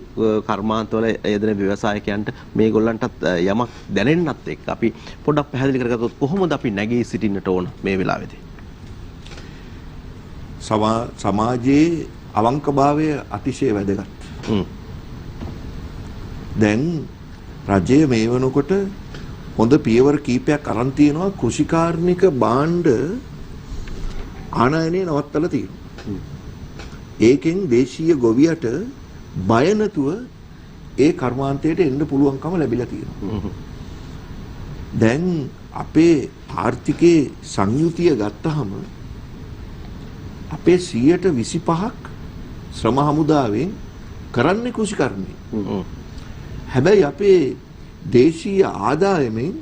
කර්මාන්තවල යෙදෙන ව්‍යවසායකයන්ට මේගොල්ලන්ටත් යමක් දැනෙන්නත් එක්ක අපි පොඩ්ඩක් පැහැදිලි කරගත්තොත් කොහොමද අපි නැගී සිටින්නට ඕන මේ වෙලාවේදී? සමාජයේ අවංකභාවය අතිශය වැදගත්. දැන් රජය මේ වෙනකොට හොඳ පියවර කීපයක් අරන් තියෙනවා කෘෂිකාර්මික භාණ්ඩ ආනයනය නවත්තලා තියෙනවා. ඒකෙන් දේශීය ගොවියට බය නැතුව ඒ කර්මාන්තයට එන්න පුළුවන්කම ලැබිලා තියෙනවා. දැන් අපේ ආර්ථිකයේ සංයුතිය ගත්තහම අපේ 25%ක් ශ්‍රම හමුදාවෙන් කරන්නේ කෘෂිකර්මය. හැබැයි අපේ දේශීය ආදායමෙන්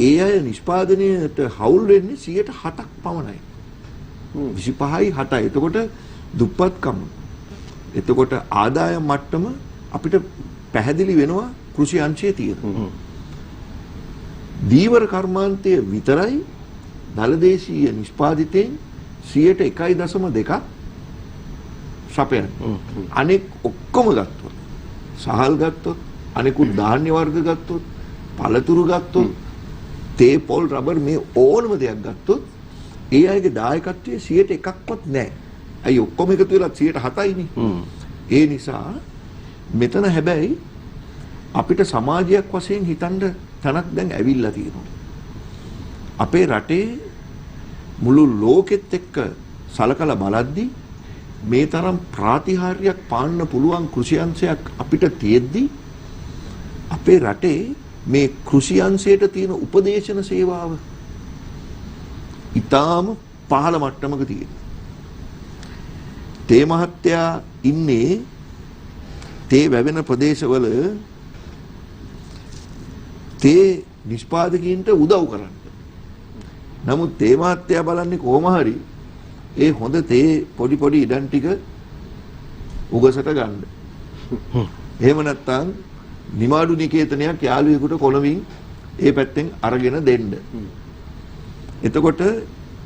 ඒ අය නිෂ්පාදනයට හවුල් වෙන්නේ 7%ක් පමණයි. 25යි 7යි. එතකොට දුප්පත්කම. එතකොට ආදායම් මට්ටම අපිට පැහැදිලි වෙනවා කෘෂි අංශයේ තියෙන. දීවර කර්මාන්තයේ විතරයි දලදේශීය නිෂ්පාදිතයෙන් 1.2% සපයන්නේ. අනෙක් ඔක්කොම ගත්තොත් සහල් ගත්තොත් අනෙකුත් ධාන්‍ය වර්ග ගත්තොත් පළතුරු ගත්තොත් තේ පොල් රබර් මේ ඕනම දෙයක් ගත්තොත් ඒ අයගේ දායකත්වයේ 1%ක්වත් නැහැ. අයි ඔක්කොම එකතු වෙලා 7%යිනේ. ඒ නිසා මෙතන හැබැයි අපිට සමාජයක් වශයෙන් හිතන්න තැනක් දැන් ඇවිල්ලා තියෙනවා. අපේ රටේ මුළු ලෝකෙත් එක්ක සලකලා බලද්දී මේ තරම් ප්‍රාතිහාර්යයක් පාන්න පුළුවන් කෘෂි අංශයක් අපිට තියෙද්දි අපේ රටේ මේ කෘෂි අංශයට තියෙන උපදේශන සේවාව ඊටාම පහළ මට්ටමක තියෙනවා. තේ මහත්තයා ඉන්නේ තේ වැවෙන ප්‍රදේශවල තේ නිෂ්පාදකීන්ට උදව් කරන්න. නමුත් තේ මහත්තයා බලන්නේ කොහොම හරි ඒ හොඳ තේ පොඩි ඉඩම් ටික උගසට ගන්න. එහෙම නැත්නම් නිමාඩු නිකේතනයක් යාළුවෙකුට කොළමින් ඒ පැත්තෙන් අරගෙන දෙන්න. එතකොට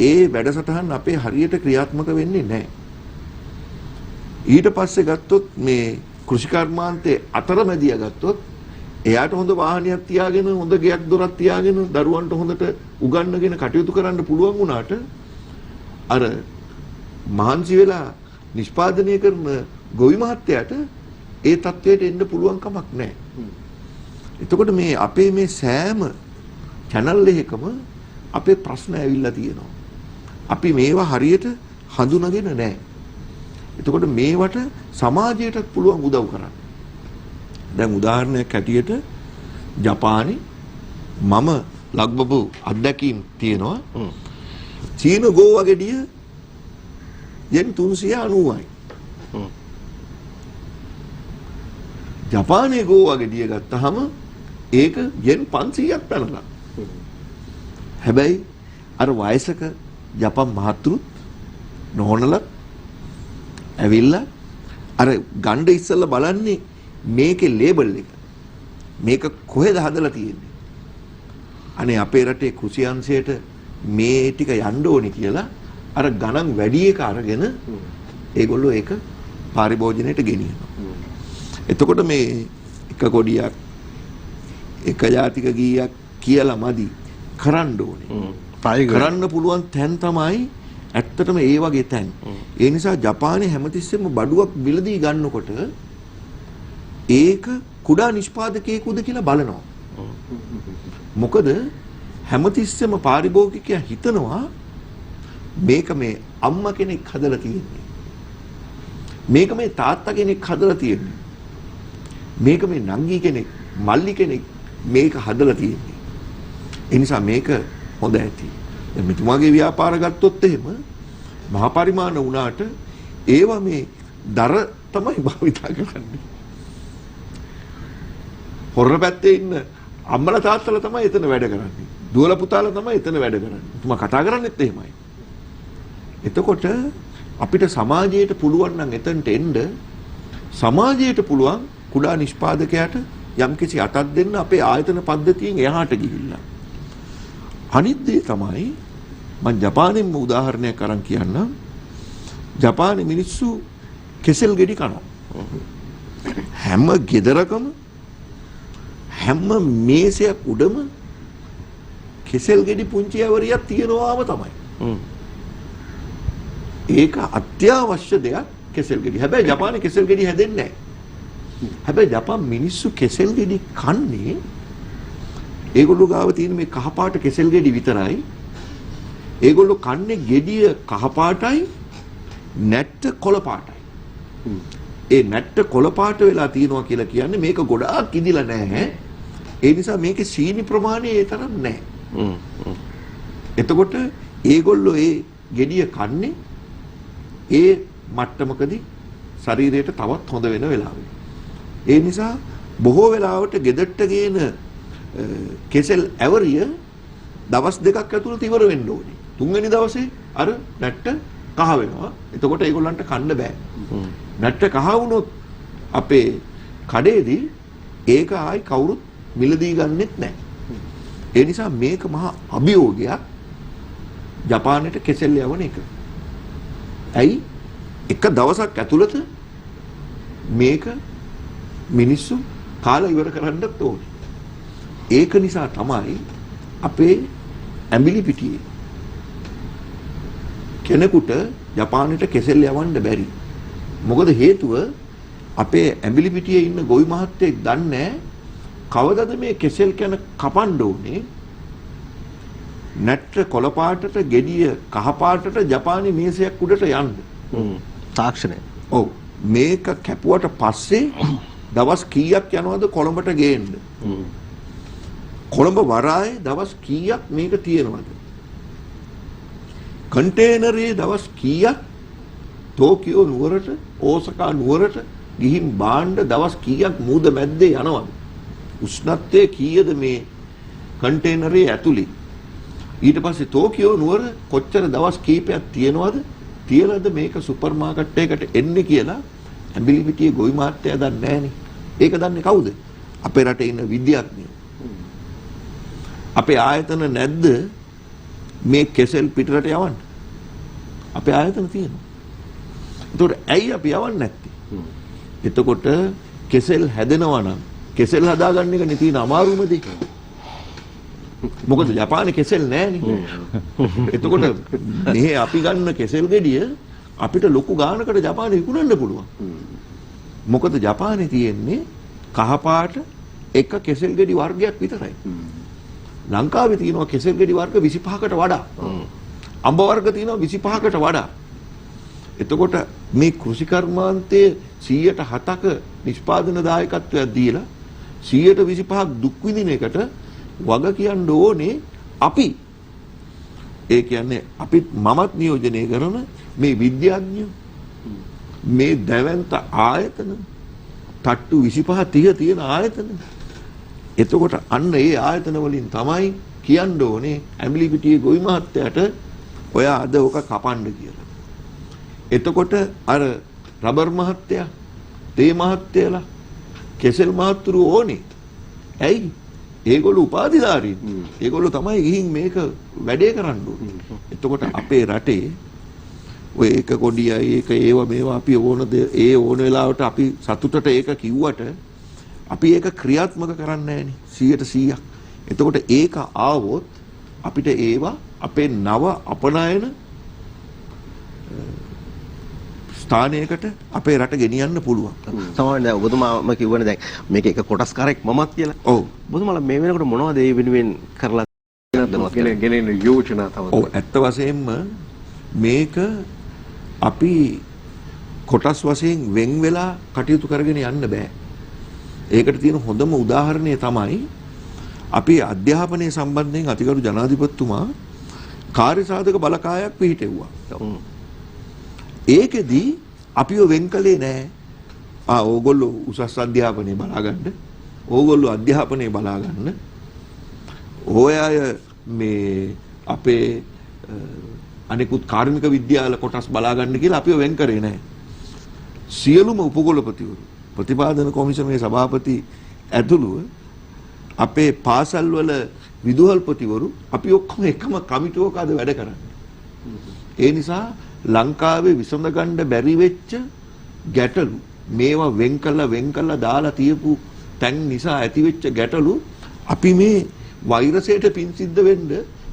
ඒ වැඩසටහන් අපේ හරියට ක්‍රියාත්මක වෙන්නේ නැහැ. ඊට පස්සේ ගත්තොත් මේ කෘෂිකර්මාන්තයේ අතරමැදියා ගත්තොත් එයාට හොඳ වාහනයක් තියාගෙන හොඳ ගෙයක් දොරක් තියාගෙන දරුවන්ට හොඳට උගන්වගෙන කටයුතු කරන්න පුළුවන් වුණාට අර මහන්සි වෙලා නිෂ්පාදනය කරන ගොවි මහත්තයාට ඒ තත්වයට එන්න පුළුවන් කමක් නැහැ. එතකොට මේ අපේ මේ සෑම channel එකකම අපේ ප්‍රශ්න ඇවිල්ලා තියෙනවා. අපි මේවා හරියට හඳුනාගෙන නැහැ. එතකොට මේවට සමාජයටත් පුළුවන් උදව් කරන්න. දැන් උදාහරණයක් හැටියට ජපානයේ මම ලක්බබු අත්දැකීම් තියෙනවා. චීන ගෝවා ගෙඩිය යෙන් 390යි. ජපානයේ ගෝවා ගෙඩිය ගත්තාම ඒක යෙන් 500ක් පැනලා. හැබැයි අර වයසක ජපන් මහතුරුත් නෝනලත් ඇවිල්ලා අර ගණ්ඩ ඉස්සෙල්ලා බලන්නේ මේකේ ලේබල් එක. මේක කොහෙද හදලා තියෙන්නේ? අනේ අපේ රටේ කෘෂි අංශයට මේ ටික යන්න ඕනේ කියලා අර ගණන් වැඩි එක අරගෙන ඒගොල්ලෝ ඒක පරිභෝජනයට ගෙනියනවා. එතකොට මේ එක කොඩියක් එක ජාතික ගීයක් කියලා මදි කරන්න ඕනේ. කරන්න පුළුවන් තැන් තමයි ඇත්තටම ඒ වගේ තැන්. ඒ නිසා ජපානයේ හැමතිස්සෙම බඩුවක් මිලදී ගන්නකොට ඒක කුඩා නිෂ්පාදකයෙකුද කියලා බලනවා. මොකද හැමතිස්සෙම පාරිභෝගිකයා හිතනවා මේක මේ අම්මා කෙනෙක් හදලා තියෙන්නේ. මේක මේ තාත්තා කෙනෙක් හදලා තියෙන්නේ. මේක මේ නංගි කෙනෙක්, මල්ලි කෙනෙක් මේක හදලා තියෙන්නේ. ඒ නිසා මේක හොඳ ඇති. දැන් මෙතුමාගේ ව්‍යාපාර ගත්තොත් එහෙම මහා පරිමාණ වුණාට ඒවා මේ දර තමයි භාවිතා කරන්නේ. හොරන පැත්තේ ඉන්න අම්මලා තාත්තලා තමයි එතන වැඩ කරන්නේ. දුවලා පුතාලා තමයි එතන වැඩ කරන්නේ. තුමා කතා කරන්නේත් එහෙමයි. එතකොට අපිට සමාජයට පුළුවන් නම් එතනට එන්න සමාජයට පුළුවන් කුඩා නිෂ්පාදකයාට යම්කිසි අතක් දෙන්න අපේ ආයතන පද්ධතියෙන් එහාට ගිහිල්ලා. අනිත් දේ තමයි මම ජපානයෙන්ම උදාහරණයක් අරන් කියන්නම්. ජපානයේ මිනිස්සු කෙසෙල් ගෙඩි කනවා. හැම ගෙදරකම හැම මේසයක් උඩම කෙසෙල් ගෙඩි පුංචි ඇවරියක් තියෙනවාම තමයි. ඒක අත්‍යවශ්‍ය දෙයක් කෙසෙල් ගෙඩි. හැබැයි ජපානයේ කෙසෙල් ගෙඩි හැදෙන්නේ නැහැ. හැබැයි ජපාන් මිනිස්සු කෙසෙල් ගෙඩි කන්නේ ඒගොල්ලෝ ගාව තියෙන මේ කහපාට කෙසෙල් ගෙඩි විතරයි. ඒගොල්ලෝ කන්නේ ගෙඩිය කහපාටයි නැට්ට කොළ පාටයි. ඒ නැට්ට කොළ පාට වෙලා තියෙනවා කියලා කියන්නේ මේක ගොඩාක් ඉදිලා නැහැ. ඒ නිසා මේකේ සීනි ප්‍රමාණය ඒ තරම් නැහැ. එතකොට ඒගොල්ලෝ ඒ ගෙඩිය කන්නේ ඒ මට්ටමකදී ශරීරයට තවත් හොඳ වෙන වෙලාවෙ. ඒ නිසා බොහෝ වෙලාවට ගෙදරට ගේන කෙසෙල් ඇවරිය දවස් දෙකක් ඇතුළත ඉවර වෙන්න ඕනේ. තුන්වෙනි දවසේ අර නැට්ට කහ වෙනවා. එතකොට ඒගොල්ලන්ට කන්න බෑ. නැට්ට කහ වුණොත් අපේ කඩේදී ඒක ආයි කවුරුත් මිලදී ගන්නෙත් නැහැ. ඒ නිසා මේක මහා අභියෝගයක් ජපානයට කෙසෙල් යවන එක. ඇයි එක දවසක් ඇතුළත මේක මිනිස්සු කාලා ඉවර කරන්නත් ඕනේ. ඒක නිසා තමයි අපේ ඇඹිලි පිටියේ කෙනෙකුට ජපානයට කෙසෙල් යවන්න බැරි. මොකද හේතුව අපේ ඇඹිලි පිටියේ ඉන්න ගොවි මහත්තයෙක් දන්නේ කවදද මේ කෙසෙල් කන කපන්න ඕනේ. නැට්ට කොළ පාටට ගෙඩිය කහ පාටට ජපානයේ මේසයක් උඩට යන්න. තාක්ෂණය. ඔව් මේක කැපුවට පස්සේ දවස් කීයක් යනවද කොළඹට ගේන්න? කොළඹ වරායේ දවස් කීයක් මේක තියෙනවද? කන්ටේනරේ දවස් කීයක් ටෝකියෝ නුවරට ඕසකා නුවරට ගිහින් බාණ්ඩ දවස් කීයක් මූද මැද්දේ යනවද? උෂ්ණත්වය කීයද මේ කන්ටේනරේ ඇතුලේ? ඊට පස්සේ ටෝකියෝ නුවර කොච්චර දවස් කීපයක් තියෙනවද? තියලාද මේක සුපර් මාකට් එකකට එන්නේ කියලා ඇඹිලි පිටියේ ගොවි මාර්ට්‍යය දන්නේ නැහනේ. ඒක දන්නේ කවුද? අපේ රටේ ඉන්න විද්‍යාඥයෝ. අපේ ආයතන නැද්ද මේ කෙසෙල් පිටරට යවන්න? අපේ ආයතන තියෙනවා. ඒතකොට ඇයි අපි යවන්නේ නැත්තේ? එතකොට කෙසෙල් හැදෙනවා නම් කෙසෙල් හදාගන්න එක නේ තියෙන අමාරුම දේ. මොකද ජපානයේ කෙසෙල් නැහනේ. එතකොට මේ අපි ගන්න කෙසෙල් ගෙඩිය අපිට ලොකු ගානකට ජපානයේ විකුණන්න පුළුවන්. මොකද ජපානයේ තියෙන්නේ කහපාට එක කෙසෙල් ගෙඩි වර්ගයක් විතරයි. ලංකාවේ තියෙනවා කෙසෙල් ගෙඩි වර්ග 25කට වඩා. අඹ වර්ග තියෙනවා 25කට වඩා. එතකොට මේ කෘෂි කර්මාන්තයේ 107ක නිෂ්පාදන දායකත්වයක් දීලා 125ක් දුක් විඳින එකට වග කියන්න ඕනේ අපි. ඒ කියන්නේ අපිත් මමත් නියෝජනය කරන මේ විද්‍යාඥයෝ මේ දැවැන්ත ආයතන තට්ටු 25 30 තියෙන ආයතන. එතකොට අන්න ඒ ආයතන වලින් තමයි කියන්න ඕනේ ඇඹිලි පිටියේ ගොවි මහත්තයාට ඔයා අද ඔක කපන්න කියලා. එතකොට අර රබර් මහත්තයා, තේ මහත්තයලා, කෙසෙල් මහත්තුරු ඕනේ. ඇයි? ඒගොල්ලෝ උපාධිධාරීන්. ඒගොල්ලෝ තමයි ගිහින් මේක වැඩේ කරන්න ඕනේ. එතකොට අපේ රටේ ඔය එක කොඩියයි ඒක ඒව මේවා අපි ඒ ඕන වෙලාවට අපි සතුටට ඒක කිව්වට අපි ඒක ක්‍රියාත්මක කරන්නේ නැහනේ 100%ක්. එතකොට ඒක ආවොත් අපිට ඒවා අපේ නව අපනයන ස්ථානයකට අපේ රට ගෙනියන්න පුළුවන්. සමහරවිට දැන් ඔබතුමාම කිව්වනේ දැන් මේක එක කොටස්කාරයෙක් මමත් කියලා. ඔව්. ඔබතුමාලා මේ වෙනකොට මොනවද ඒ වෙනුවෙන් කරලා ගෙනෙන යෝජනා තවද? ඔව් ඇත්ත වශයෙන්ම මේක අපි කොටස් වශයෙන් වෙන් වෙලා කටයුතු කරගෙන යන්න බෑ. ඒකට තියෙන හොඳම උදාහරණය තමයි අපි අධ්‍යාපනය සම්බන්ධයෙන් අතිගරු ජනාධිපතිතුමා කාර්යසාධක බලකායක් පිහිටෙව්වා. ඒකෙදි අපිව වෙන් කළේ නැහැ. ඕගොල්ලෝ උසස් අධ්‍යාපනය බලා ගන්න. ඕගොල්ලෝ අධ්‍යාපනය බලා ගන්න. ඔය අය මේ අපේ අනිකුත් කාර්මික විද්‍යාල කොටස් බලා ගන්න කියලා අපිව වෙන් කරේ නැහැ. සියලුම උපකුලපතිවරු ප්‍රතිපාදන කොමිසමේ සභාපති ඇතුළුව අපේ පාසල් වල විදුහල්පතිවරු අපි ඔක්කොම එකම කමිටුවක අද වැඩ කරන්නේ. ඒ නිසා ලංකාවේ විසඳ ගන්න බැරි වෙච්ච ගැටලු මේවා වෙන් කළා දාලා තියපු තැන් නිසා ඇති වෙච්ච ගැටලු අපි මේ වෛරසයට පින් සිද්ධ වෙන්න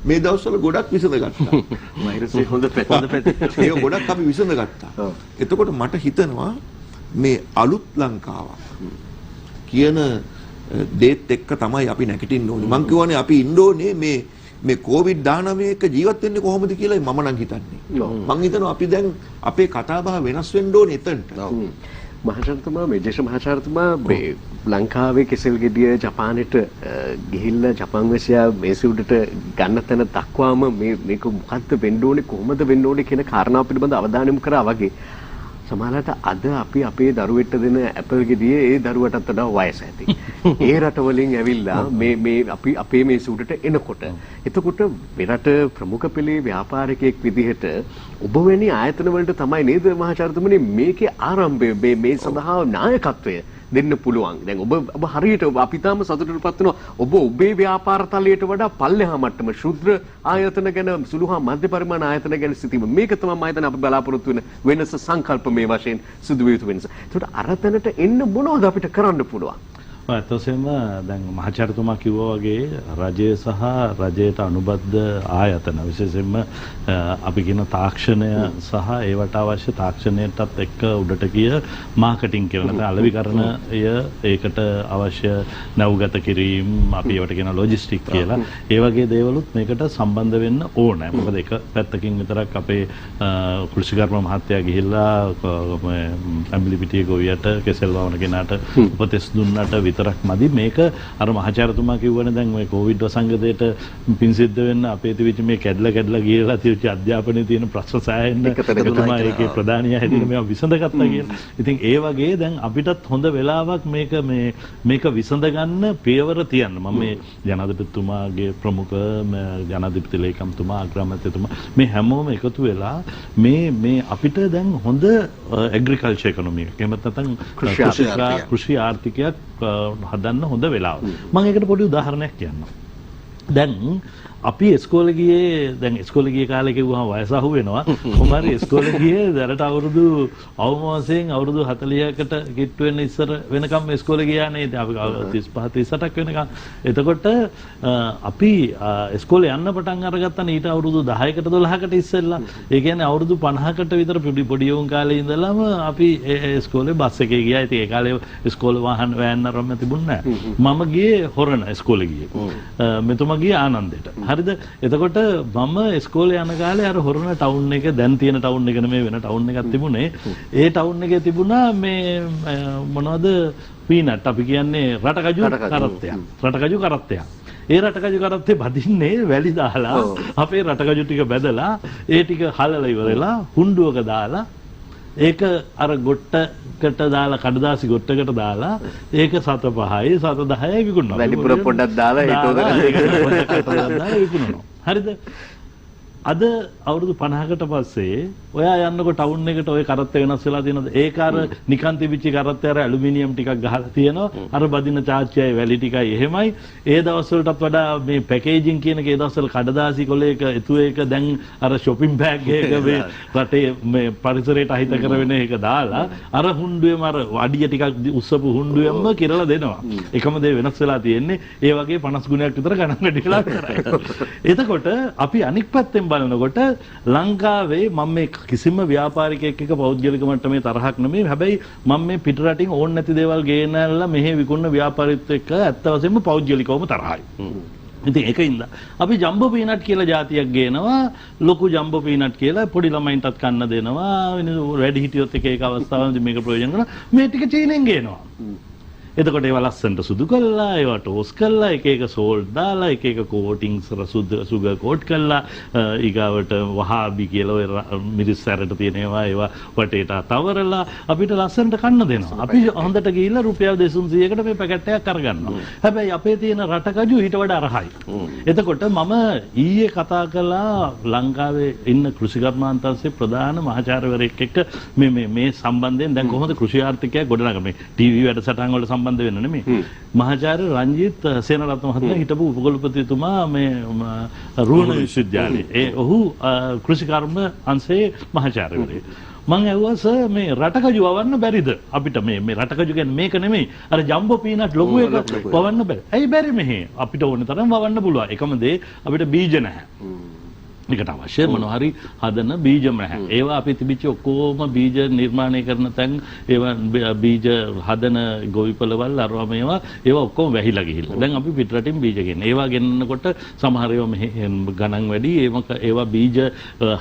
මේ දවස්වල ගොඩක් විසඳ ගත්තා. වෛරසය හොඳ පැත්ත. ඒක ගොඩක් අපි විසඳ ගත්තා. එතකොට මට හිතෙනවා මේ අලුත් ලංකාවක් කියන දේත් එක්ක තමයි අපි නැගිටින්න ඕනේ. මං කියවනේ අපි ඉන්න ඕනේ මේ COVID-19 එක ජීවත් වෙන්නේ කොහොමද කියලා මම නම් හිතන්නේ. මං හිතනවා අපි දැන් අපේ කතාබහ වෙනස් වෙන්න ඕනේ එතනට. මහාචාර්යතුමා මේජේෂ මහාචාර්යතුමා මේ ලංකාවේ කෙසෙල් ගෙඩිය ජපානයට ගිහිල්ලා ජපාන් වැසියා මේසෙ උඩට ගන්න තැන දක්වාම මේක මොකද්ද වෙන්න ඕනේ කොහොමද වෙන්න ඕනේ කියන කාරණාව පිළිබඳ අවධානය යොමු කරා වගේ සමහරවිට අද අපි අපේ දරුවෙට දෙන ඇපල් ගෙඩිය ඒ දරුවටත් වඩා වයස ඇති. ඒ රටවලින් ඇවිල්ලා මේ අපි අපේ මේ සූටට එනකොට එතකොට මෙරට ප්‍රමුඛ පෙළේ ව්‍යාපාරිකයෙක් විදිහට ඔබ වැනි ආයතන වලට තමයි නේද මහාචාර්යතුමනි මේකේ ආරම්භය මේ සඳහා නායකත්වය දෙන්න පුළුවන්. දැන් ඔබ හරියට අපි තාම සතුටටපත් වෙනවා. ඔබ ඔබේ ව්‍යාපාර තලයට වඩා පල්ලෙහා මට්ටම ශුද්‍ර ආයතන ගැන සුළු හා මධ්‍ය පරිමාණ ආයතන ගැන සිතීම. මේක තමයි මම හිතන්නේ අපි බලාපොරොත්තු වෙන වෙනස සංකල්ප මේ වශයෙන් සිදු විය යුතු වෙනස. ඒකට අර තැනට එන්න මොනවද අපිට කරන්න පුළුවන්? ඇත්තටම දැන් මහාචාර්යතුමා කිව්වා වගේ රජය සහ රජයට අනුබද්ධ ආයතන විශේෂයෙන්ම අපි කියන තාක්ෂණය සහ ඒවට අවශ්‍ය තාක්ෂණයටත් එක්ක උඩට ගිය මාකටිං කියන නැත්නම් අලෙවිකරණය ඒකට අවශ්‍ය නැව්ගත කිරීම අපි ඒවට කියන ලොජිස්ටික් කියලා ඒ වගේ දේවලුත් මේකට සම්බන්ධ වෙන්න ඕනේ. මොකද එක පැත්තකින් විතරක් අපේ කෘෂිකර්ම මහත්තයා ගිහිල්ලා ඇඹිලිපිටිය ගොවියට කෙසෙල් වවන කෙනාට උපදෙස් දුන්නට විතරක් මදි. මේක අර මහාචාර්යතුමා කිව්වනේ දැන් මේ කොවිඩ් වසංගතයට පින් සිද්ධ වෙන්න අපේ තිබිච්ච මේ කැඩලා ගියලා තිබිච්ච අධ්‍යාපනයේ තියෙන ප්‍රශ්න සෑහෙන්න එකතුමා ඒකේ ප්‍රධානියා හැටියට මේවා විසඳගත්තා කියලා. ඉතින් ඒ වගේ දැන් අපිටත් හොඳ වෙලාවක් මේක විසඳ ගන්න පියවර තියන්න. මම මේ ජනාධිපතිතුමාගේ ප්‍රමුඛ ජනාධිපති ලේකම්තුමා අග්‍රාමාත්‍යතුමා මේ හැමෝම එකතු වෙලා මේ අපිට දැන් හොඳ ඇග්‍රිකල්චර් ඉකොනොමි එකක් එහෙම නැත්නම් කෘෂි ආර්ථිකයක් හදන්න හොඳ වෙලාව. මම ඒකට පොඩි උදාහරණයක් කියන්නම්. දැන් අපි ඉස්කෝලේ ගියේ කාලේ කිව්වම වයස අහු වෙනවා. කොහොමරි ඉස්කෝලේ ගියේ දැනට අවුරුදු අවමාසයෙන් අවුරුදු 40කට කිට්ටු වෙන්න ඉස්සර වෙනකම් ඉස්කෝලේ ගියා නේද? අපි 35 38ක් වෙනකම්. එතකොට අපි ඉස්කෝලේ යන්න පටන් අරගත්තා ඊට අවුරුදු 10කට 12කට ඉස්සෙල්ලා. ඒ කියන්නේ අවුරුදු 50කට විතර පොඩි උන් කාලේ ඉඳලම අපි ඉස්කෝලේ බස් එකේ ගියා. ඉතින් ඒ කාලේ ඉස්කෝලේ වාහන වෑන් අරන් තිබුණේ නැහැ. මම ගියේ හොරණ ඉස්කෝලේ ගියේ. මෙතුමා ගියේ ආනන්දයට. හරිද? එතකොට මම ඉස්කෝලේ යන කාලේ අර හොරණ ටවුන් එක දැන් තියෙන ටවුන් එක නෙමෙයි වෙන ටවුන් එකක් තිබුණේ. ඒ ටවුන් එකේ තිබුණා මේ මොනවද පීනට් අපි කියන්නේ රටකජු කරත්තයක්. රටකජු කරත්තයක්. ඒ රටකජු කරත්තේ බදින්නේ වැලි දාලා අපේ රටකජු ටික බැදලා ඒ ටික හලලා ඉවරලා හුණ්ඩුවක දාලා ඒක අර ගොට්ටකට දාලා කඩදාසි ගොට්ටකට දාලා ඒක 7.5යි 7.10යි විකුණනවා. වැඩිපුර පොඩ්ඩක් දාලා විකුණනවා. හරිද? අද අවුරුදු 50කට පස්සේ ඔයා යන්නකො ටවුන් එකට ඔය කරත්ත වෙනස් වෙලා තියෙනවද? ඒක අර නිකන් තිබිච්ච කරත්තේ අර ඇලුමිනියම් ටිකක් ගහලා තියෙනවා. අර බදින චාච්චියයි වැලි ටිකයි එහෙමයි. ඒ දවස්වලටත් වඩා මේ පැකේජින් කියන එක ඒ දවස්වල කඩදාසි කොලයක එතුවේක දැන් අර shopping bag එකක මේ රටේ මේ පරිසරයට අහිත කරවෙන එක දාලා අර හුණ්ඩුවේම අර අඩිය ටිකක් උස්සපු හුණ්ඩුවෙන්ම කිරලා දෙනවා. එකම දේ වෙනස් වෙලා තියෙන්නේ ඒ වගේ 50 ගුණයක් විතර ගණන් වැඩිලා කරා. එතකොට අපි අනික් පැත්තෙන් බලනකොට ලංකාවේ මම මේ කිසිම ව්‍යාපාරිකයෙක් එක්ක පෞද්ගලික මට්ටමේ තරහක් නෙමෙයි. හැබැයි මම මේ පිට රටින් ඕන නැති දේවල් ගේනල්ලා මෙහෙ විකුණන ව්‍යාපාරිකයෙක් එක්ක ඇත්ත වශයෙන්ම පෞද්ගලිකවම තරහයි. ඉතින් ඒකින්ද අපි ජම්බෝ පීනට් කියලා જાතියක් ගේනවා. ලොකු ජම්බෝ පීනට් කියලා පොඩි ළමයින්ටත් කන්න දෙනවා. වැඩි හිටියොත් එක අවස්ථාවකදී මේක ප්‍රයෝජන කරනවා. මේ ටික චීනෙන් ගේනවා. එතකොට ඒවා ලස්සනට සුදු කළා, ඒවා ටෝස් කළා, එක එක සෝල්ට් දාලා, එක එක කෝටින්ග්ස් සුගර් කෝට් කළා, ඊගාවට වහාබි කියලා ඔය මිරිස් සැරට තියෙන ඒවා වටේට තවරලා අපිට ලස්සනට කන්න දෙනවා. අපි හොඳට ගිහිල්ලා රුපියල් 200කට මේ පැකට් එකක් අරගන්නවා. හැබැයි අපේ තියෙන රටකජු ඊට වඩා අරහයි. එතකොට මම ඊයේ කතා කළා ලංකාවේ ඉන්න කෘෂි කර්මාන්තයේ ප්‍රධාන මහාචාර්යවරයෙක් එක්ක මේ සම්බන්ධයෙන් දැන් කොහොමද කෘෂි ආර්ථිකය ගොඩනගන්නේ? මේ ටීවී වැඩසටහන් වලට සම්බන්ධ වෙන්න නෙමෙයි. මහාචාර්ය රංජිත් සේනරත්න මහත්මයා හිටපු උපකුලපතිතුමා මේ රුවන විශ්වවිද්‍යාලයේ ඔහු කෘෂි කර්ම අංශයේ මහාචාර්යවරයෙක්. මම ඇහුවා සර් මේ රටකජු වවන්න බැරිද? අපිට මේ රටකජු කියන්නේ මේක නෙමෙයි. අර ජම්බෝ පීනට් ලොකු එක වවන්න බැරි. ඇයි බැරි මෙහි? අපිට ඕන තරම් වවන්න පුළුවන්. එකම දේ අපිට බීජ නැහැ. ඒකට අවශ්‍ය මොනවා හරි හදන බීජ නැහැ. ඒවා අපි තිබිච්ච ඔක්කොම බීජ නිර්මාණය කරන තැන් ඒවා බීජ හදන ගොවිපළවල් අරවා ඒවා ඔක්කොම වැහිලා ගිහිල්ලා. දැන් අපි පිටරටින් බීජ ගෙන්න. ඒවා ගෙන්නකොට සමහර ඒවා මෙහි ගණන් වැඩි. ඒවා බීජ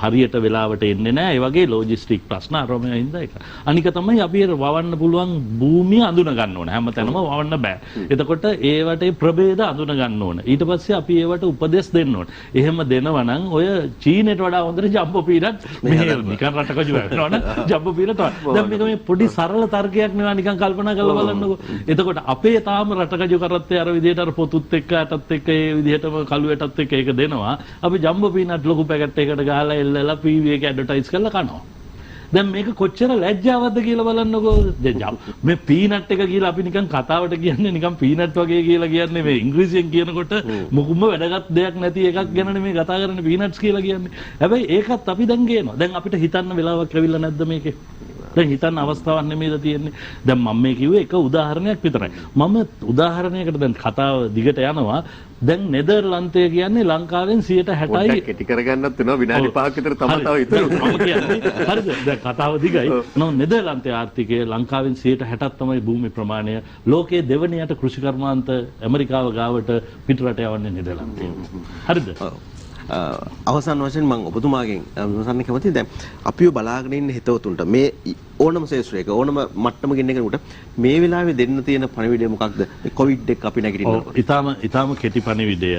හරියට වෙලාවට එන්නේ නැහැ. ඒ වගේ ලොජිස්ටික් ප්‍රශ්න අරවා හින්දා ඒක. අනික තමයි අපි වවන්න පුළුවන් භූමිය අඳුන ගන්න ඕන. හැමතැනම වවන්න බෑ. එතකොට ඒවට ප්‍රභේද අඳුන ගන්න ඕන. ඊට පස්සේ අපි ඒවට උපදෙස් දෙන්න ඕන. එහෙම දෙනවා නම් ඔය චීනෙට වඩා හොඳට ජම්බෝ පීනට් මෙහෙ නිකන් රටකජු වෙනවනේ ජම්බෝ පීනට්. දැන් මේක මේ පොඩි සරල තර්කයක් නෙවෙයි නිකන් කල්පනා කරලා බලන්නකෝ. එතකොට අපේ තාම රටකජු කරත්තේ අර විදිහට අර පොතුත් එක්ක අටත් එක්ක ඒ විදිහටම කළුවටත් එක්ක ඒක දෙනවා. අපි ජම්බෝ පීනට් ලොකු පැකට් එකකට ගහලා එල්ලලා පීවී එක ඇඩ්වර්ටයිස් කරලා කනවා. දැන් මේක කොච්චර ලැජ්ජාවක්ද කියලා බලන්නකෝ. මේ පීනට් එක කියලා අපි නිකන් කතාවට කියන්නේ නිකන් පීනට් වගේ කියලා කියන්නේ මේ ඉංග්‍රීසියෙන් කියනකොට මොකුම වැදගත් දෙයක් නැති එකක් ගැනනේ මේ කතා කරන්නේ පීනට්ස් කියලා කියන්නේ. හැබැයි ඒකත් අපි දැන් ගේනවා. දැන් අපිට හිතන්න වෙලාවක් ලැබිලා නැද්ද මේකේ? දැන් හිතන්න අවස්ථාවක් නෙමෙයිද තියෙන්නේ. දැන් මම මේ කිව්වේ එක උදාහරණයක් විතරයි. මම උදාහරණයකට දැන් කතාව දිගට යනවා. දැන් නෙදර්ලන්තය කියන්නේ ලංකාවෙන් 60%යි කෙටි කරගන්නත් වෙනවා විනාඩි 5ක විතර තමයි තව ඉතුරු. හරිද? දැන් කතාව දිගයි. නෝ නෙදර්ලන්තයේ ආර්ථිකය ලංකාවෙන් 60%ක් තමයි භූමි ප්‍රමාණය. ලෝකයේ දෙවැනියට කෘෂි කර්මාන්ත ඇමරිකාව ගාවට පිටරට යවන්නේ නෙදර්ලන්තය. හරිද? අවසන් වශයෙන් මම ඔබතුමාගෙන් විමසන්න කැමතියි. දැන් අපිව බලාගෙන ඉන්න හිතවතුන්ට මේ ඕනම ශේෂ්ත්‍රයක ඕනම මට්ටමකින් එකනකොට මේ වෙලාවේ දෙන්න තියෙන පණිවිඩය මොකක්ද? මේ කොවිඩ් එක අපි නැගිටිනකොට. ඊටාම කෙටි පණිවිඩය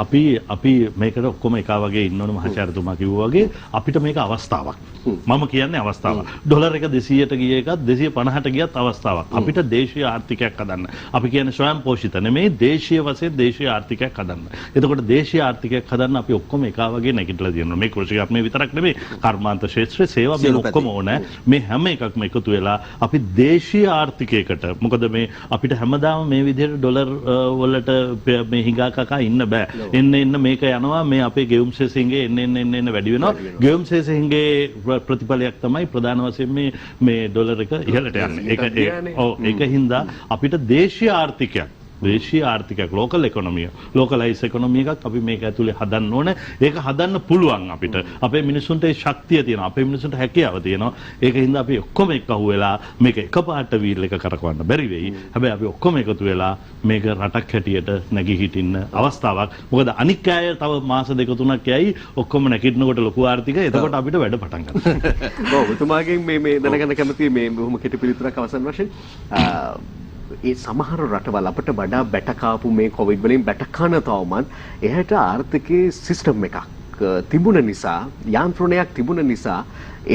අපි මේකට ඔක්කොම එකා වගේ ඉන්න ඕන මහාචාර්යතුමා කිව්වා වගේ අපිට මේක අවස්ථාවක්. මම කියන්නේ අවස්ථාවක්. ඩොලර් එක 200ට ගිය එකත් 250ට ගියත් අවස්ථාවක්. අපිට දේශීය ආර්ථිකයක් හදන්න. අපි කියන්නේ ස්වයං පෝෂිත නෙමෙයි දේශීය වශයෙන් දේශීය ආර්ථිකයක් හදන්න. එතකොට දේශීය ආර්ථිකයක් හදන්න අපි ඔක්කොම එකා වගේ නැගිටලා තියෙනවා. මේ කෘෂි කර්මයේ විතරක් නෙමෙයි කර්මාන්ත ක්ෂේත්‍රයේ සේවා මේ ඔක්කොම ඕනේ. මේ හැම එකක්ම එකතු වෙලා අපි දේශීය ආර්ථිකයකට මොකද මේ අපිට හැමදාම මේ විදිහට ඩොලර් වලට මේ හිඟා කකා ඉන්න බෑ. එන්න මේක යනවා මේ අපේ ගෙවුම් සෙසින්ගේ එන්න වැඩි වෙනවා. ගෙවුම් සෙසින්ගේ ප්‍රතිඵලයක් තමයි ප්‍රධාන වශයෙන් මේ ඩොලර් එක ඉහළට යන්නේ. ඒක හින්දා අපිට දේශීය ආර්ථිකයක් ලෝකල් එකොනොමිය ලෝකලයිස් එකොනොමි එකක් අපි මේක ඇතුලේ හදන්න ඕනේ. ඒක හදන්න පුළුවන් අපිට. අපේ මිනිස්සුන්ට ඒ ශක්තිය තියෙනවා. අපේ මිනිස්සුන්ට හැකියාව තියෙනවා. ඒක හින්දා අපි ඔක්කොම එක්කහුව වෙලා මේක එකපාරට වීල් එක කරකවන්න බැරි වෙයි. හැබැයි අපි ඔක්කොම එකතු වෙලා මේක රටක් හැටියට නැගී හිටින්න අවස්ථාවක්. මොකද අනික් අය තව මාස දෙක තුනක් යයි ඔක්කොම නැගිටිනකොට ලොකු ආර්ථිකය. එතකොට අපිට වැඩ පටන් ගන්නවා. ඔව් ඔබතුමාගෙන් මේ දැනගන්න කැමතියි මේ බොහොම කෙටි පිළිතුරක් අවසන් වශයෙන්. ඒ සමහර රටවල් අපිට වඩා බැටකාපු මේ කොවිඩ් වලින් බැටකන තවමත් එහට ආර්ථිකයේ සිස්ටම් එකක් තිබුණ නිසා යාන්ත්‍රණයක් තිබුණ නිසා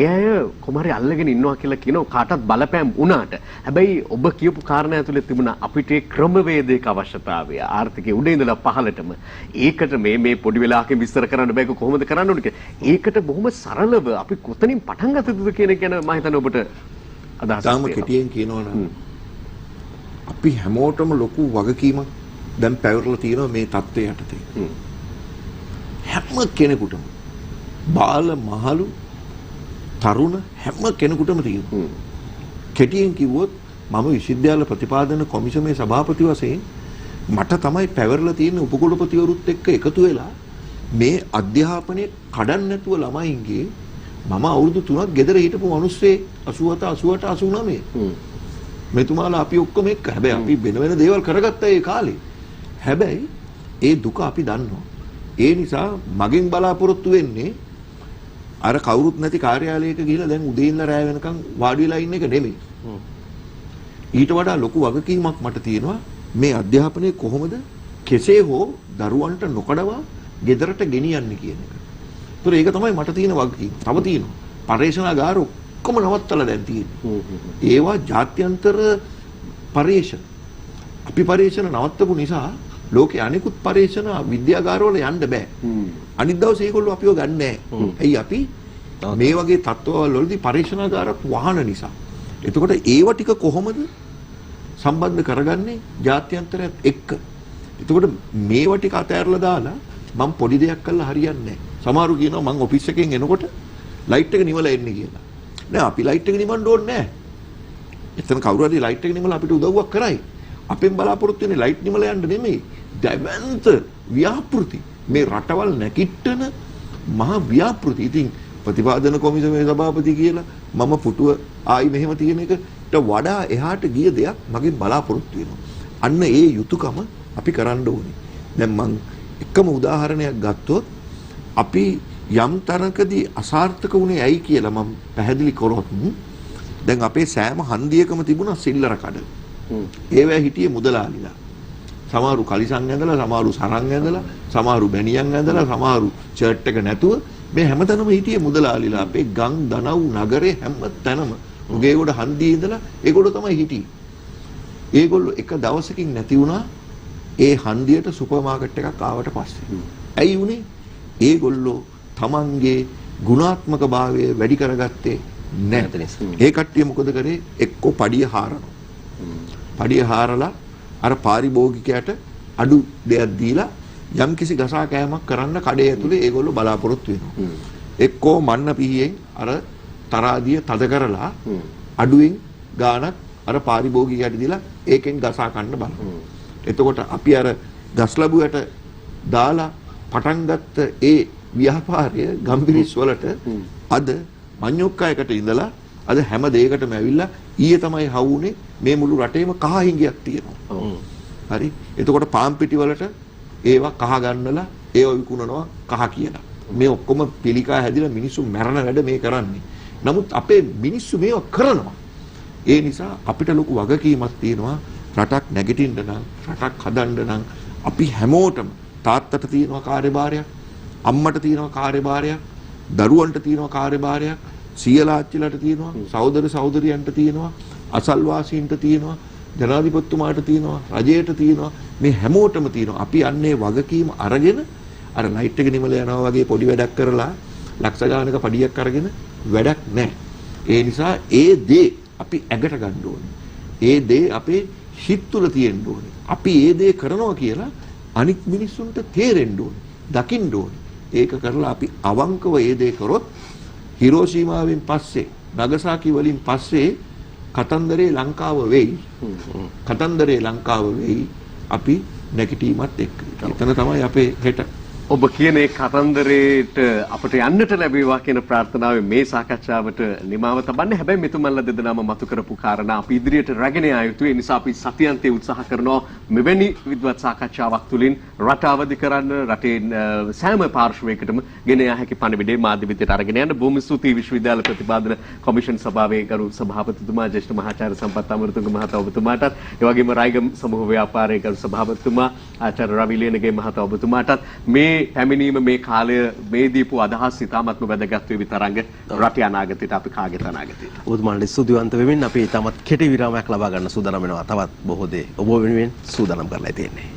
ඒ අය කොහමරි අල්ලගෙන ඉන්නවා කියලා කියනවා කාටත් බලපෑම් වුණාට. හැබැයි ඔබ කියපු කාරණා ඇතුලේ තිබුණා අපිට ක්‍රමවේදයක අවශ්‍යතාවය ආර්ථිකයේ උඩ ඉඳලා පහළටම. ඒකට මේ පොඩි වෙලාවකින් විස්තර කරන්න බෑ කොහොමද කරන්න ඕනේ කියලා. ඒකට බොහොම සරලව අපි කොතනින් පටන් ගත්තද කියන එක ගැන මම හිතන්නේ ඔබට අදහසක් තාම කෙටියෙන් කියනවනම් අපි හැමෝටම ලොකු වගකීමක් දැන් පැවරලා තියෙනවා මේ தත්ත්වය යටතේ. හැම කෙනෙකුටම බාල මහලු තරුණ හැම කෙනෙකුටම තියෙනවා. කෙටියෙන් කිව්වොත් මම විශ්වවිද්‍යාල ප්‍රතිපාදන කොමිසමේ සභාපති වශයෙන් මට තමයි පැවරලා තියෙන උපකුලපතිවරුත් එක්ක එකතු වෙලා මේ අධ්‍යාපනයේ කඩන්න නැතුව ළමයින්ගේ මම අවුරුදු 3ක් ගෙදර හිටපු මිනිස්සේ 87 89 මෙතුමාලා අපි ඔක්කොම එක්ක. හැබැයි අපි වෙන දේවල් කරගත්තා ඒ කාලේ. හැබැයි ඒ දුක අපි දන්නවා. ඒ නිසා මගෙන් බලාපොරොත්තු වෙන්නේ අර කවුරුත් නැති කාර්යාලයක ගිහිල්ලා දැන් උදේ ඉඳලා රැය වෙනකන් වාඩි වෙලා ඉන්න එක නෙමෙයි. ඊට වඩා ලොකු වගකීමක් මට තියෙනවා මේ අධ්‍යාපනය කොහොමද කෙසේ හෝ දරුවන්ට නොකඩවා ගෙදරට ගෙනියන්නේ කියන එක. ඒතර ඒක තමයි මට තියෙන වගකීම. තව තියෙනවා. පරිශනාගාර ඔක්කොම නවත්තලා දැන් තියෙන්නේ. ඒවා ජාත්‍යන්තර පරිශන. අපි පරිශන නවත්තපු නිසා ලෝකේ අනිකුත් පරිශන විද්‍යාගාරවල යන්න බෑ. අනිත් දවසේ ඒගොල්ලෝ අපිව ගන්න නැහැ. ඇයි අපි මේ වගේ තත්ත්වවල වලදී පරිශනාගාරක් වහන නිසා. එතකොට ඒව ටික කොහොමද සම්බන්ධ කරගන්නේ ජාත්‍යන්තරයත් එක්ක? එතකොට මේවා ටික අතහැරලා දාලා මම පොඩි දෙයක් කළා හරියන්නේ නැහැ. සමහරු කියනවා මම ඔෆිස් එකෙන් එනකොට ලයිට් එක නිවලා එන්නේ කියලා. නෑ අපි ලයිට් එක නිවන්න ඕනේ නෑ. එතන කවුරු හරි ලයිට් එක නිවලා අපිට උදව්වක් කරයි. අපෙන් බලාපොරොත්තු වෙන්නේ ලයිට් නිවලා යන්න නෙමෙයි. දැවැන්ත ව්‍යාපෘති මේ රටවල් නැකිටන මහා ව්‍යාපෘති. ඉතින් ප්‍රතිපාදන කොමිසමේ සභාපති කියලා මම පුටුව ආයි මෙහෙම තියෙන එකට වඩා එහාට ගිය දෙයක් මගෙන් බලාපොරොත්තු වෙනවා. අන්න ඒ යුතුයකම අපි කරන්න ඕනේ. දැන් මම එකම උදාහරණයක් ගත්තොත් අපි යම් තරකදී අසාර්ථක වුණේ ඇයි කියලා මම පැහැදිලි කරොත් දැන් අපේ සෑම හන්දියකම තිබුණා සිල්ලර කඩ. ඒවැ හිටියේ මුදලාලිලා. සමහරු කලිසම් ඇඳලා, සමහරු සරන් ඇඳලා, සමහරු බැනියන් ඇඳලා, සමහරු ෂර්ට් එක නැතුව මේ හැමතැනම හිටියේ මුදලාලිලා. අපේ ගම් දනව් නගරේ හැම තැනම උගේගොඩ හන්දියේ ඉඳලා ඒගොල්ලෝ තමයි හිටියේ. ඒගොල්ලෝ එක දවසකින් නැති වුණා ඒ හන්දියට සුපර් මාකට් එකක් ආවට පස්සේ. ඇයි උනේ? ඒගොල්ලෝ තමන්ගේ ගුණාත්මක භාවය වැඩි කරගත්තේ නැහැ. ඒ කට්ටිය මොකද කරේ? එක්කෝ පඩිය හාරනවා. පඩිය හාරලා අර පාරිභෝගිකයට අඩු දෙයක් දීලා යම්කිසි ගසා කෑමක් කරන්න කඩේ ඇතුලේ ඒගොල්ලෝ බලාපොරොත්තු වෙනවා. එක්කෝ මන්න පිහියෙන් අර තරාදිය තද කරලා අඩුවෙන් ගාණක් අර පාරිභෝගිකයට දීලා ඒකෙන් ගසා කන්න බලනවා. එතකොට අපි අර ගස් ලැබුවට දාලා පටන් ගත්ත ඒ ව්‍යාපාරය ගම්බිරිස් වලට අද මඤ්ඤොක්කයකට ඉඳලා අද හැම දෙයකටම ඇවිල්ලා ඊයේ තමයි හවුනේ මේ මුළු රටේම කහ හිඟයක් තියෙනවා. හරි. එතකොට පාම් පිටි වලට ඒවා කහ ගන්නලා ඒව විකුණනවා කහ කියලා. මේ ඔක්කොම පිළිකා හැදිලා මිනිස්සු මරණ වැඩ මේ කරන්නේ. නමුත් අපේ මිනිස්සු මේවා කරනවා. ඒ නිසා අපිට ලොකු වගකීමක් තියෙනවා රටක් නැගිටින්න නම් රටක් හදන්න නම් අපි හැමෝටම තාත්තට තියෙනවා කාර්යභාරයක්, අම්මට තියෙනවා කාර්යභාරයක්, දරුවන්ට තියෙනවා කාර්යභාරයක්, සියලාච්චිලට තියෙනවා, සහෝදර සහෝදරියන්ට තියෙනවා, අසල්වාසීන්ට තියෙනවා, ජනාධිපතිතුමාට තියෙනවා, රජයට තියෙනවා, මේ හැමෝටම තියෙනවා. අපි අන්නේ වගකීම අරගෙන අර ලයිට් එක නිමල යනවා වගේ පොඩි වැඩක් කරලා ලක්ෂ ගානක පඩියක් අරගෙන වැඩක් නැහැ. ඒ නිසා ඒ දේ අපි ඇඟට ගන්න ඕනේ. ඒ දේ අපේ හිත තුළ තියෙන්න ඕනේ. අපි ඒ දේ කරනවා කියලා අනිත් මිනිස්සුන්ට තේරෙන්න ඕනේ. දකින්න ඕනේ. ඒක කරලා අපි අවංකව ඒ දේ කරොත් හිරෝෂීමාවෙන් පස්සේ නගසාකි වලින් පස්සේ කතන්දරේ ලංකාව වෙයි. කතන්දරේ ලංකාව වෙයි. අපි නැගිටීමත් එක්ක. එතන තමයි අපේ හෙට ඔබ කියන ඒ කතන්දරේට අපට යන්නට ලැබේවා කියන ප්‍රාර්ථනාවෙන් මේ සාකච්ඡාවට නිමාව තබන්නේ. හැබැයි මෙතුමන්ලා දෙදෙනාම මතු කරපු කාරණා අපි ඉදිරියට රැගෙන යා යුතුයි. ඒ නිසා අපි සතියන්තයේ උත්සාහ කරනවා මෙවැනි විද්වත් සාකච්ඡාවක් තුළින් රට අවදි කරන්න, රටේ සෑම පාර්ශවයකටම ගෙන යා හැකි පණිවිඩය මාධ්‍ය විද්‍යාවට අරගෙන යන්න. බොහොම ස්තුතියි විශ්වවිද්‍යාල ප්‍රතිපාදන කොමිෂන් සභාවේ ගරු සභාපතිතුමා ජ්‍යෙෂ්ඨ මහාචාර්ය සම්පත් අමරතුංග මහතා ඔබතුමාටත්, ඒ වගේම රයිගම සමූහ ව්‍යාපාරයේ ගරු සභාපතිතුමා ආචාර්ය රවි ලේනගේ මහතා ඔබතුමාටත් මේ පැමිණීම මේ කාලය මේ දීපු අදහස් ඉතාමත්ම වැදගත් වේ විතරංග රටේ අනාගතයට අපි කාගේත් අනාගතයට. ඔබතුමාලට ස්තුතිවන්ත වෙමින් අපි තාමත් කෙටි විරාමයක් ලබා ගන්න සූදානම් වෙනවා. තවත් බොහෝ දේ ඔබ වෙනුවෙන් සූදානම් කරලා තියෙන්නේ.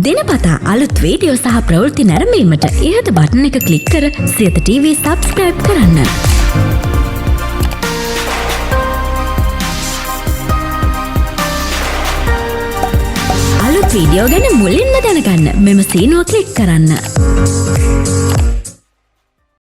දිනපතා අලුත් වීඩියෝ සහ ප්‍රවෘත්ති නැරඹීමට ඉහත බටන් එක ක්ලික් කර සියත TV සබ්ස්ක්‍රයිබ් කරන්න. අලුත් වීඩියෝ ගැන මුලින්ම දැනගන්න මෙම සීනුව ක්ලික් කරන්න.